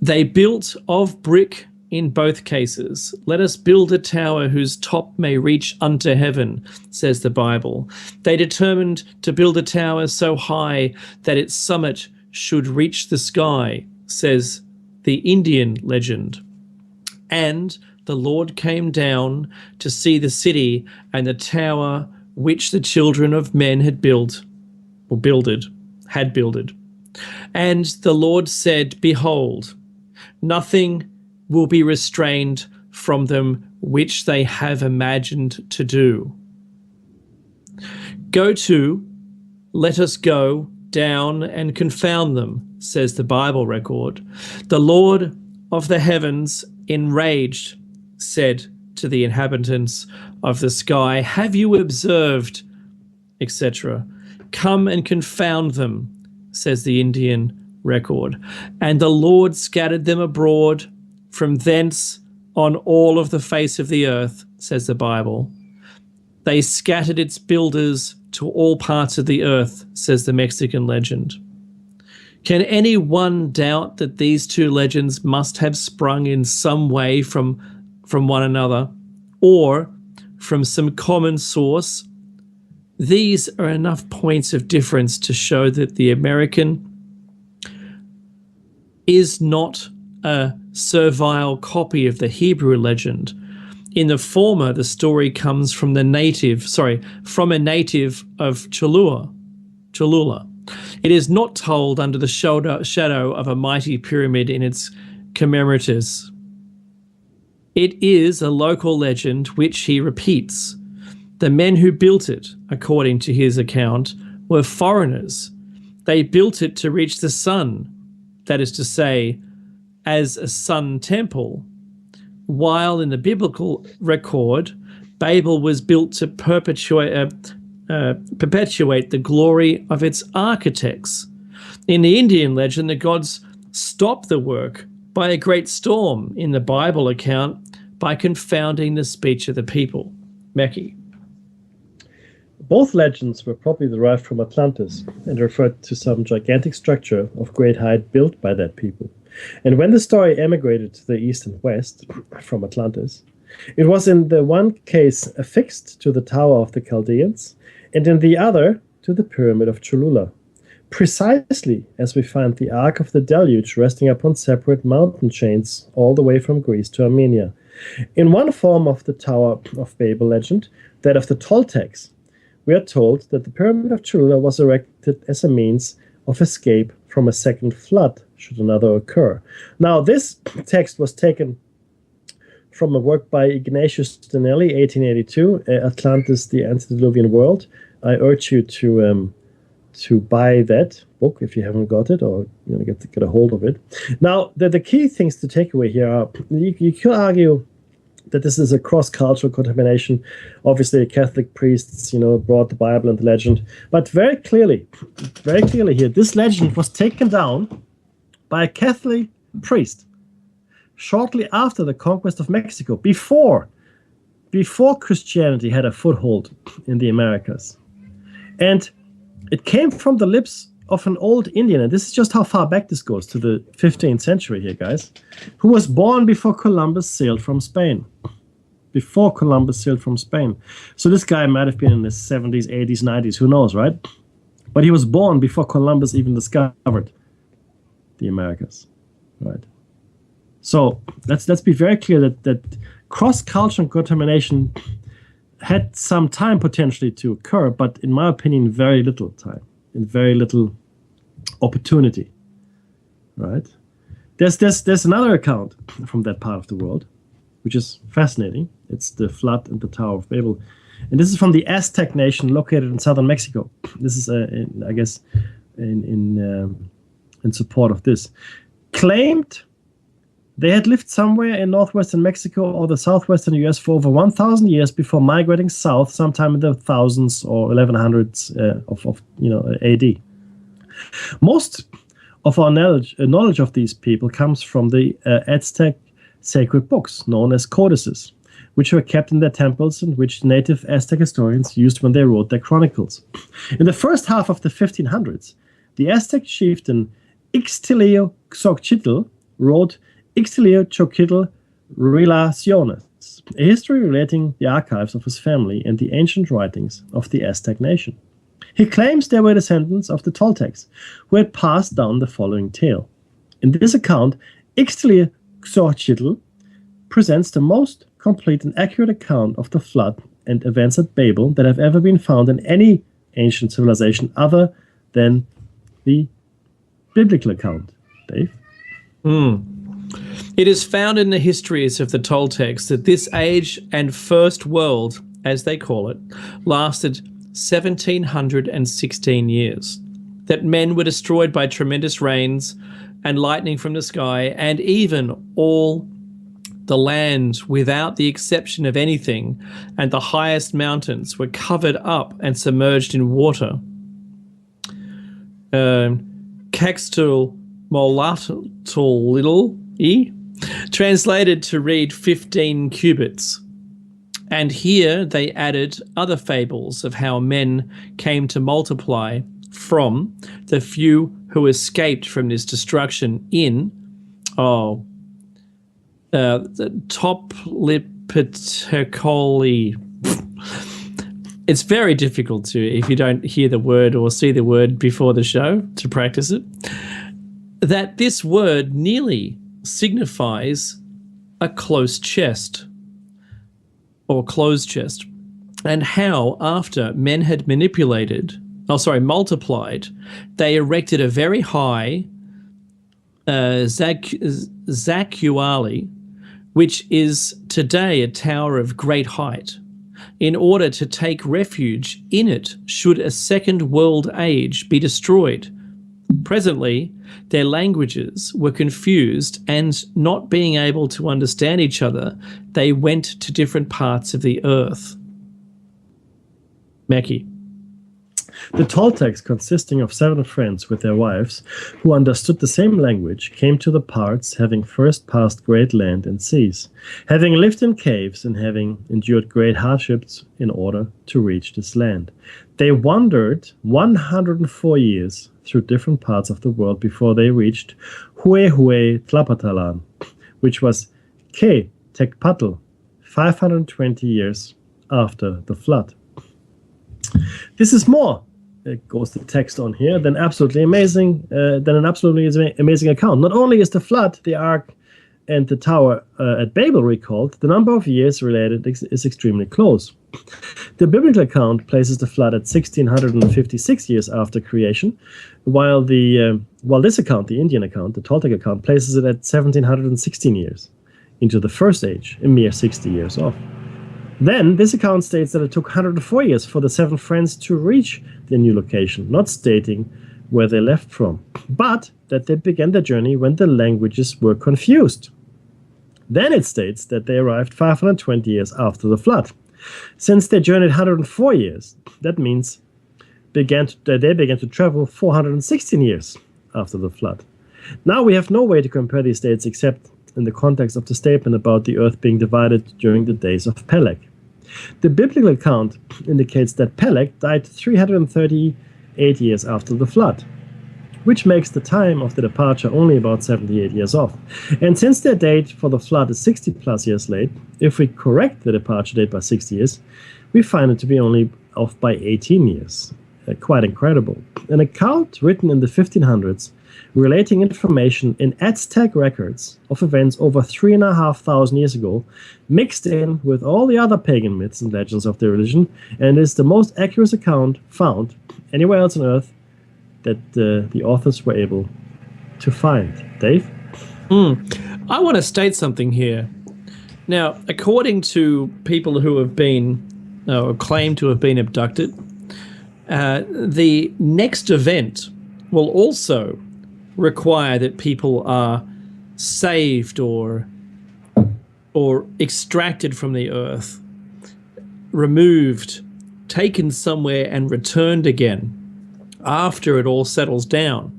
They built of brick in both cases. Let us build a tower whose top may reach unto heaven, says the Bible. They determined to build a tower so high that its summit should reach the sky, says the Indian legend. And the Lord came down to see the city and the tower which the children of men had built, or had builded. And the Lord said, Behold, nothing will be restrained from them which they have imagined to do. Go to, let us go down and confound them, says the Bible record. The Lord of the heavens, enraged, said to the inhabitants of the sky, Have you observed, etc.? Come and confound them, says the Indian record. And the Lord scattered them abroad from thence on all of the face of the earth, says the Bible. They scattered its builders to all parts of the earth, says the Mexican legend. Can anyone doubt that these two legends must have sprung in some way from one another or from some common source? These are enough points of difference to show that the American is not a servile copy of the Hebrew legend. In the former, the story comes from a native of Cholula. It is not told under the shadow of a mighty pyramid in its commemoratus. It is a local legend which he repeats. The men who built it, according to his account, were foreigners. They built it to reach the sun, that is to say, as a sun temple, while in the biblical record, Babel was built to perpetuate the glory of its architects. In the Indian legend, the gods stopped the work by a great storm. In the Bible account, by confounding the speech of the people. Mekki. Both legends were probably derived from Atlantis and referred to some gigantic structure of great height built by that people. And when the story emigrated to the east and west from Atlantis, it was in the one case affixed to the Tower of the Chaldeans, and in the other to the Pyramid of Cholula, precisely as we find the Ark of the Deluge resting upon separate mountain chains all the way from Greece to Armenia. In one form of the Tower of Babel legend, that of the Toltecs, we are told that the Pyramid of Cholula was erected as a means of escape from a second flood, should another occur. Now, this text was taken from a work by Ignatius Stanelli, 1882, Atlantis, the Antediluvian World. I urge you to buy that book if you haven't got it, or get a hold of it. Now, the key things to take away here are, you could argue that this is a cross-cultural contamination. Obviously, Catholic priests, brought the Bible and the legend, but very clearly here, this legend was taken down by a Catholic priest shortly after the conquest of Mexico, before Christianity had a foothold in the Americas. And it came from the lips of an old Indian, and this is just how far back this goes, to the 15th century here, guys, who was born before Columbus sailed from Spain. So this guy might have been in his 70s, 80s, 90s, who knows, right? But he was born before Columbus even discovered the Americas, right? So let's be very clear that cross-cultural contamination had some time potentially to occur, but in my opinion, very little time and very little opportunity, right? There's another account from that part of the world, which is fascinating. It's the flood and the Tower of Babel, and this is from the Aztec nation located in southern Mexico. This is, I guess, in support of this. Claimed they had lived somewhere in northwestern Mexico or the southwestern US for over 1,000 years before migrating south sometime in the thousands or 1100s of AD. Most of our knowledge of these people comes from the Aztec sacred books known as codices, which were kept in their temples and which native Aztec historians used when they wrote their chronicles. In the first half of the 1500s, the Aztec chieftain Ixtlilxochitl wrote Ixtlilxochitl Relaciones, a history relating the archives of his family and the ancient writings of the Aztec nation. He claims they were descendants of the Toltecs, who had passed down the following tale. In this account, Ixtlilxochitl presents the most complete and accurate account of the flood and events at Babel that have ever been found in any ancient civilization other than the biblical account. Dave? It is found in the histories of the Toltecs that this age and first world, as they call it, lasted 1,716 years, that men were destroyed by tremendous rains and lightning from the sky, and even all the land without the exception of anything, and the highest mountains were covered up and submerged in water. Caxton Molatl translated to read 15 cubits. And here they added other fables of how men came to multiply from the few who escaped from this destruction in the Toplipitecoli. It's very difficult to, if you don't hear the word or see the word before the show, to practice it, that this word nearly signifies a closed chest or closed chest, and how after men had multiplied, they erected a very high zacuali, which is today a tower of great height, in order to take refuge in it should a second world age be destroyed. Presently, their languages were confused, and not being able to understand each other, they went to different parts of the earth. Mackie. The Toltecs, consisting of 7 friends with their wives, who understood the same language, came to the parts, having first passed great land and seas, having lived in caves and having endured great hardships in order to reach this land. They wandered 104 years through different parts of the world before they reached Huehue Tlapatalan, which was Ke Tecpatl, 520 years after the flood. This is more, goes the text on here, than an absolutely amazing account. Not only is the flood, the ark, and the tower at Babel recalled, the number of years related is extremely close. The biblical account places the flood at 1,656 years after creation, while this account, the Indian account, the Toltec account, places it at 1,716 years. into the first age, a mere 60 years off. Then, this account states that it took 104 years for the 7 friends to reach their new location, not stating where they left from, but that they began their journey when the languages were confused. Then it states that they arrived 520 years after the flood. Since they journeyed 104 years, that means they began to travel 416 years after the flood. Now we have no way to compare these dates except in the context of the statement about the earth being divided during the days of Peleg. The biblical account indicates that Peleg died 338 years after the flood, which makes the time of the departure only about 78 years off. And since their date for the flood is 60 plus years late, if we correct the departure date by 60 years, we find it to be only off by 18 years. Quite incredible. An account written in the 1500s relating information in Aztec records of events over 3,500 years ago, mixed in with all the other pagan myths and legends of their religion, and is the most accurate account found anywhere else on Earth that the authors were able to find. Dave? I want to state something here. Now, according to people who have been, or claim to have been abducted, the next event will also require that people are saved or extracted from the earth, removed, taken somewhere and returned again after it all settles down.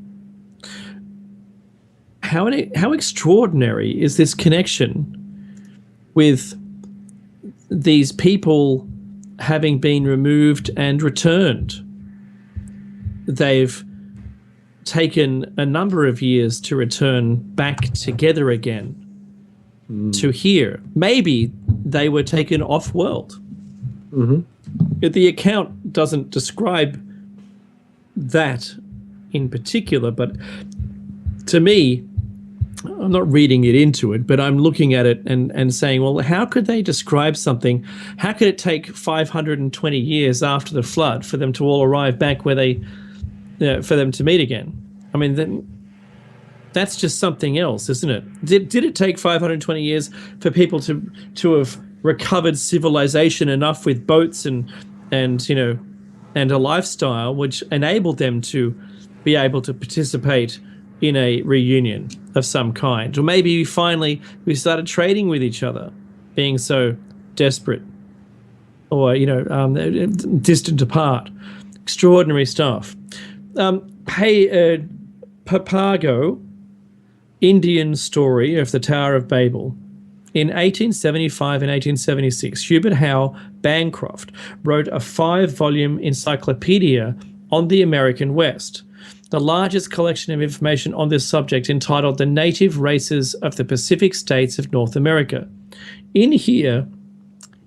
How extraordinary is this connection with these people having been removed and returned? They've taken a number of years to return back together again to here. Maybe they were taken off-world. The account doesn't describe that in particular, but to me, I'm not reading it into it, but I'm looking at it and saying, well, how could they describe something? How could it take 520 years after the flood for them to all arrive back where they, for them to meet again? I mean, then that's just something else, isn't it? Did it take 520 years for people to have recovered civilization enough with boats and a lifestyle which enabled them to be able to participate in a reunion of some kind? Or maybe finally we started trading with each other, being so desperate or distant apart. Extraordinary stuff. Papago, Indian Story of the Tower of Babel. In 1875 and 1876, Hubert Howe Bancroft wrote a 5-volume encyclopedia on the American West, the largest collection of information on this subject, entitled The Native Races of the Pacific States of North America. In here,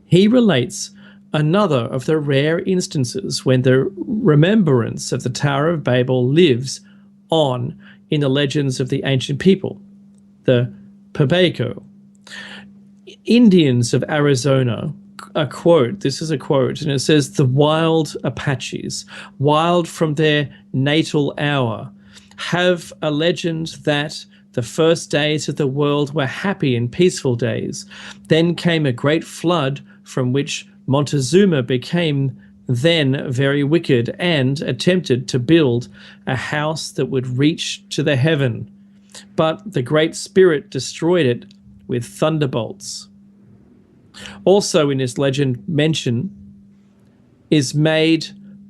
he relates another of the rare instances when the remembrance of the Tower of Babel lives on in the legends of the ancient people, the Papago. Indians of Arizona, this is a quote, and it says, "The wild Apaches, wild from their natal hour, have a legend that the first days of the world were happy and peaceful days. Then came a great flood from which Montezuma became then very wicked and attempted to build a house that would reach to the heaven. But the Great Spirit destroyed it with thunderbolts." Also in this legend, mention is made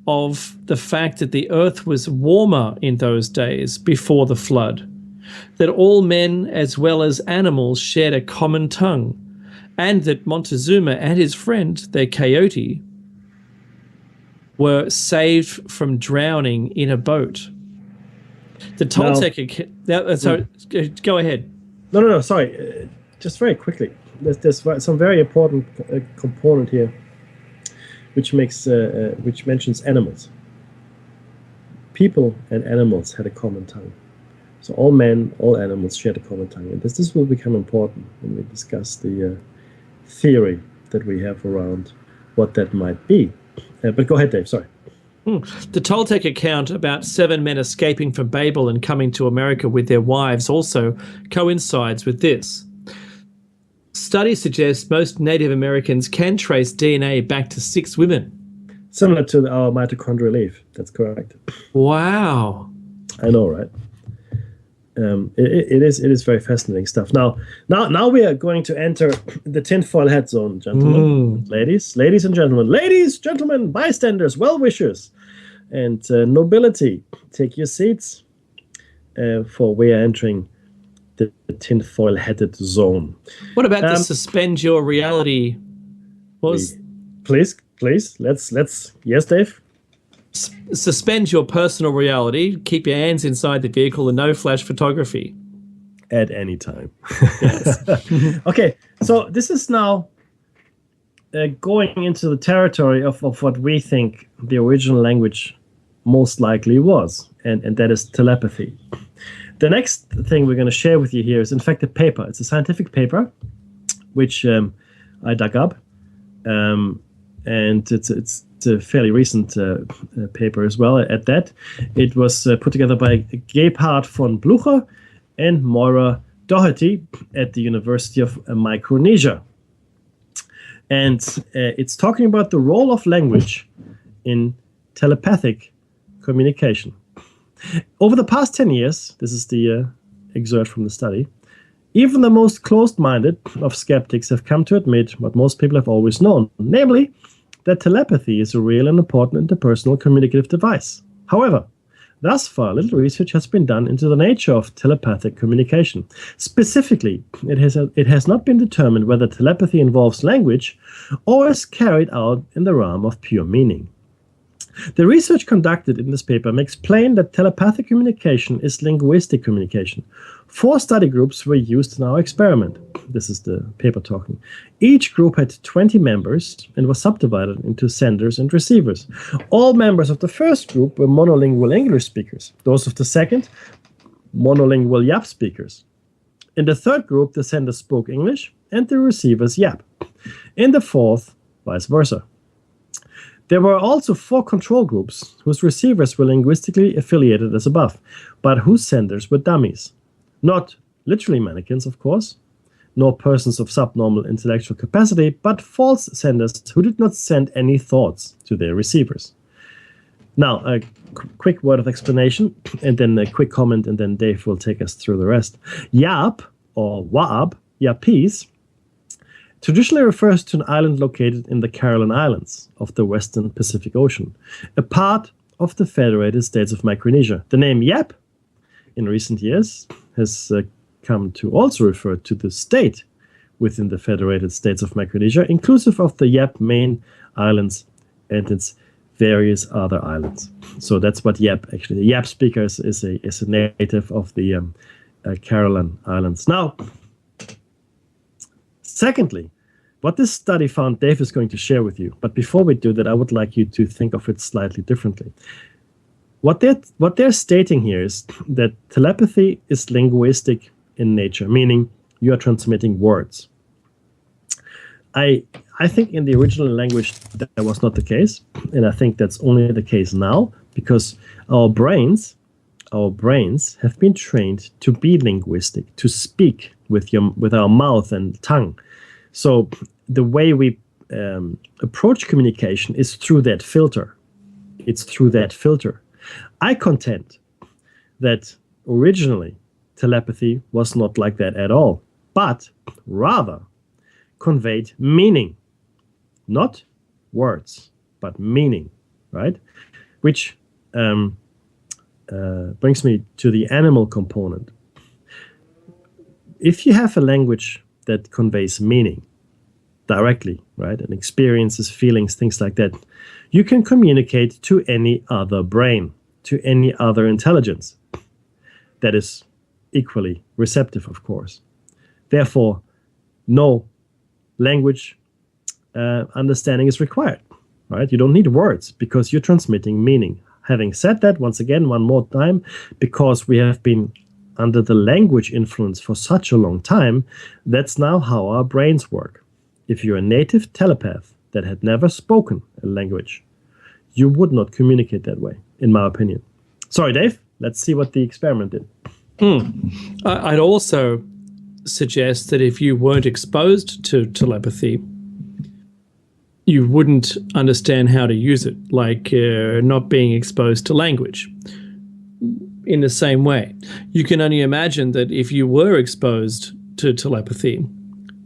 of the fact that the earth was warmer in those days before the flood, that all men as well as animals shared a common tongue, and that Montezuma and his friend, the coyote, were saved from drowning in a boat. The Toltec... go ahead. No, sorry. Just very quickly. There's some very important component here, which mentions animals. People and animals had a common tongue. So all men, all animals shared a common tongue. And this will become important when we discuss the theory that we have around what that might be. But go ahead, Dave, sorry. The Toltec account about 7 men escaping from Babel and coming to America with their wives also coincides with this. Studies suggest most Native Americans can trace DNA back to 6 women. Similar to our mitochondrial leaf. That's correct. Wow. I know, right? It is very fascinating stuff. Now we are going to enter the tinfoil hat zone, gentlemen, ladies and gentlemen, bystanders, well-wishers, and nobility. Take your seats, for we are entering the tinfoil-hatted zone. What about the suspend your reality? Please, let's. Yes, Dave. Suspend your personal reality. Keep your hands inside the vehicle and no flash photography. At any time. Okay, so this is now going into the territory of what we think the original language most likely was, and that is telepathy. The next thing we're going to share with you here is, in fact, a paper. It's a scientific paper, which I dug up, and it's a fairly recent paper as well. At that, it was put together by Gebhard von Blucher and Moira Doherty at the University of Micronesia, and it's talking about the role of language in telepathic communication. Over the past 10 years, this is the excerpt from the study, even the most closed-minded of skeptics have come to admit what most people have always known, namely that telepathy is a real and important interpersonal communicative device. However, thus far, little research has been done into the nature of telepathic communication. Specifically, it has not been determined whether telepathy involves language or is carried out in the realm of pure meaning. The research conducted in this paper makes plain that telepathic communication is linguistic communication. 4 study groups were used in our experiment. This is the paper talking. Each group had 20 members and was subdivided into senders and receivers. All members of the first group were monolingual English speakers. Those of the second, monolingual Yap speakers. In the third group, the senders spoke English and the receivers Yap. In the fourth, vice versa. There were also 4 control groups whose receivers were linguistically affiliated as above, but whose senders were dummies. Not literally mannequins, of course, nor persons of subnormal intellectual capacity, but false senders who did not send any thoughts to their receivers. Now, a quick word of explanation, and then a quick comment, and then Dave will take us through the rest. Yap, or Waab, Yapese, traditionally refers to an island located in the Caroline Islands of the Western Pacific Ocean, a part of the Federated States of Micronesia. The name Yap, in recent years, has come to also refer to the state within the Federated States of Micronesia, inclusive of the Yap main islands and its various other islands. So that's what Yap actually. The Yap speaker is a native of the Caroline Islands. Now, secondly, what this study found, Dave is going to share with you. But before we do that, I would like you to think of it slightly differently. What they're stating here is that telepathy is linguistic in nature, meaning you are transmitting words. I think in the original language that was not the case, and I think that's only the case now because our brains have been trained to be linguistic, to speak with our mouth and tongue. So the way we approach communication is through that filter. It's through that filter. I contend that originally telepathy was not like that at all, but rather conveyed meaning, not words, but meaning, right? Which brings me to the animal component. If you have a language that conveys meaning directly, right, and experiences, feelings, things like that, you can communicate to any other brain, to any other intelligence that is equally receptive, of course. Therefore, no language understanding is required, right? You don't need words because you're transmitting meaning. Having said that, once again, one more time, because we have been under the language influence for such a long time, that's now how our brains work. If you're a native telepath that had never spoken a language, you would not communicate that way, in my opinion. Sorry, Dave, let's see what the experiment did. I'd also suggests that if you weren't exposed to telepathy, you wouldn't understand how to use it, like not being exposed to language. In the same way, you can only imagine that if you were exposed to telepathy,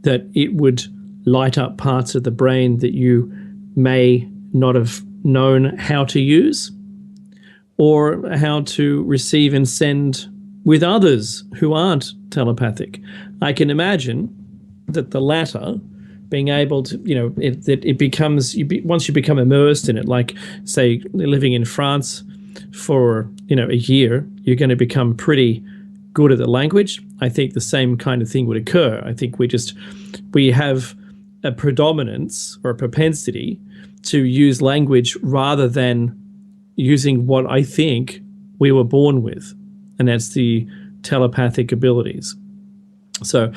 that it would light up parts of the brain that you may not have known how to use or how to receive and send with others who aren't telepathic. I can imagine that the latter, being able to, it becomes, once you become immersed in it, like say living in France for, a year, you're going to become pretty good at the language. I think the same kind of thing would occur. I think we have a predominance or a propensity to use language rather than using what I think we were born with, and that's the telepathic abilities. So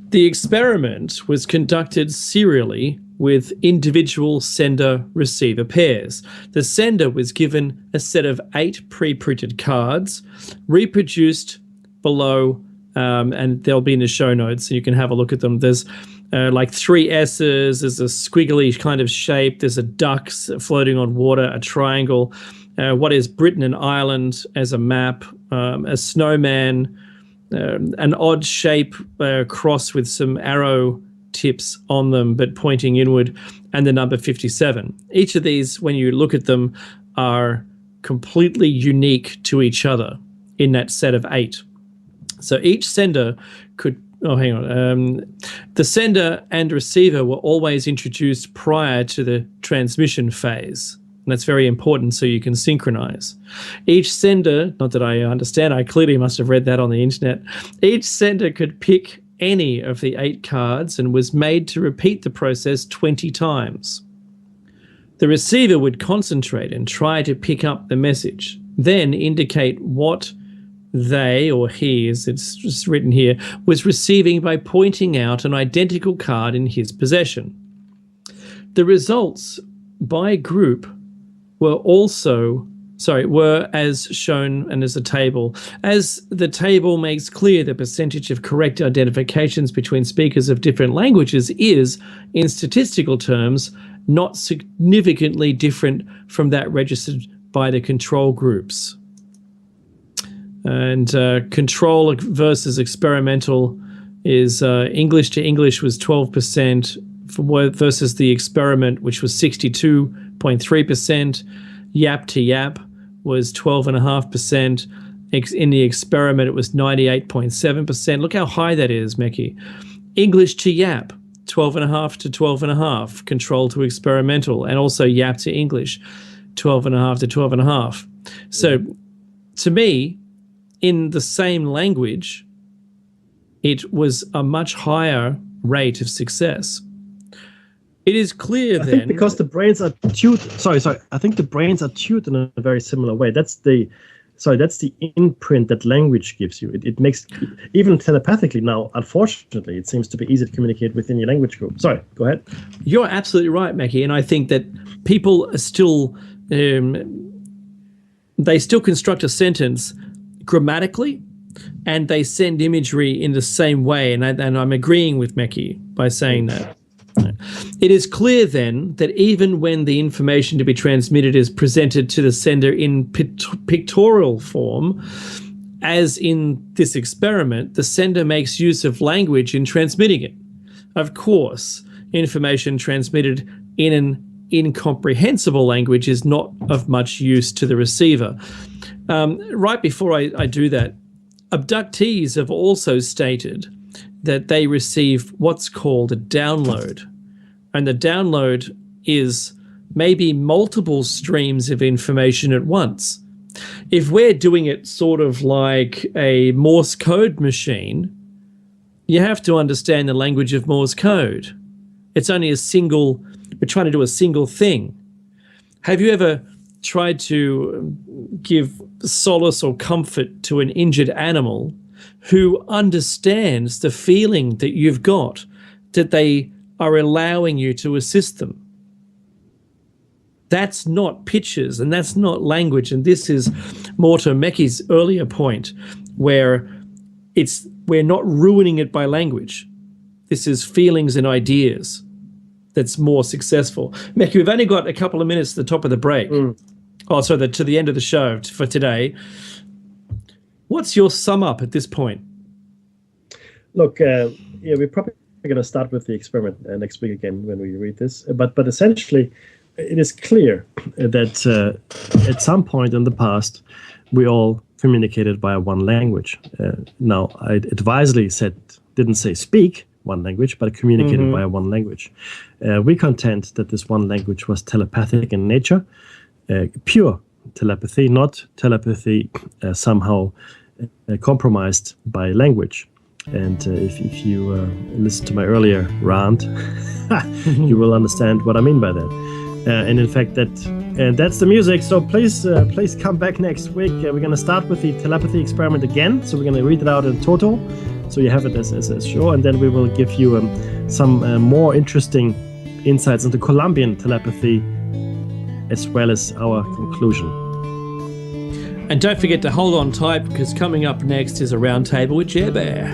the experiment was conducted serially with individual sender-receiver pairs. The sender was given a set of 8 pre-printed cards, reproduced below, and they'll be in the show notes, so you can have a look at them. There's like 3 S's, there's a squiggly kind of shape, there's a duck floating on water, a triangle, what is Britain and Ireland as a map, a snowman, an odd shape cross with some arrow tips on them but pointing inward, and the number 57. Each of these, when you look at them, are completely unique to each other in that set of 8. So each sender could, the sender and receiver were always introduced prior to the transmission phase. And that's very important so you can synchronize. Each sender, not that I understand, I clearly must have read that on the internet. Each sender could pick any of the 8 cards and was made to repeat the process 20 times. The receiver would concentrate and try to pick up the message, then indicate what they, or he, as it's just written here, was receiving by pointing out an identical card in his possession. The results by group were as shown, and as a table. As the table makes clear, the percentage of correct identifications between speakers of different languages is, in statistical terms, not significantly different from that registered by the control groups. And control versus experimental is English to English was 12% versus the experiment, which was 62.3%. Yap to Yap was 12.5%. In the experiment, it was 98.7%. Look how high that is, Meki. English to Yap, 12.5 to 12.5. Control to experimental, and also Yap to English, 12.5 to 12.5. So, to me, in the same language, it was a much higher rate of success. It is clear I think because the brains are tuned. Sorry. I think the brains are tuned in a very similar way. That's the imprint that language gives you. It makes, even telepathically now, unfortunately, it seems to be easy to communicate within your language group. Sorry, go ahead. You're absolutely right, Mackie. And I think that people are still, they still construct a sentence grammatically, and they send imagery in the same way. And I'm agreeing with Mackie by saying that. It is clear then that even when the information to be transmitted is presented to the sender in pictorial form, as in this experiment, the sender makes use of language in transmitting it. Of course, information transmitted in an incomprehensible language is not of much use to the receiver. Right before I do that, abductees have also stated that they receive what's called a download. And the download is maybe multiple streams of information at once. If we're doing it sort of like a Morse code machine, you have to understand the language of Morse code. It's only we're trying to do a single thing. Have you ever tried to give solace or comfort to an injured animal who understands the feeling that you've got, that they are allowing you to assist them? That's not pictures, and that's not language. And this is more to Meki's earlier point, where we're not ruining it by language. This is feelings and ideas that's more successful. Mecca, we've only got a couple of minutes to the top of the break. Oh, sorry, to the end of the show for today. What's your sum up at this point? Look, we're probably going to start with the experiment next week again when we read this. But essentially, it is clear that at some point in the past, we all communicated via one language. Now, I advisedly didn't say speak one language, but communicated via one language. We contend that this one language was telepathic in nature, pure telepathy, not telepathy somehow compromised by language. And if you listen to my earlier rant, you will understand what I mean by that. And in fact, that's the music. So please come back next week. We're going to start with the telepathy experiment again. So we're going to read it out in total, so you have it as a show, and then we will give you some more interesting insights into Colombian telepathy, as well as our conclusion. And don't forget to hold on tight, because coming up next is a roundtable with Jer Bear.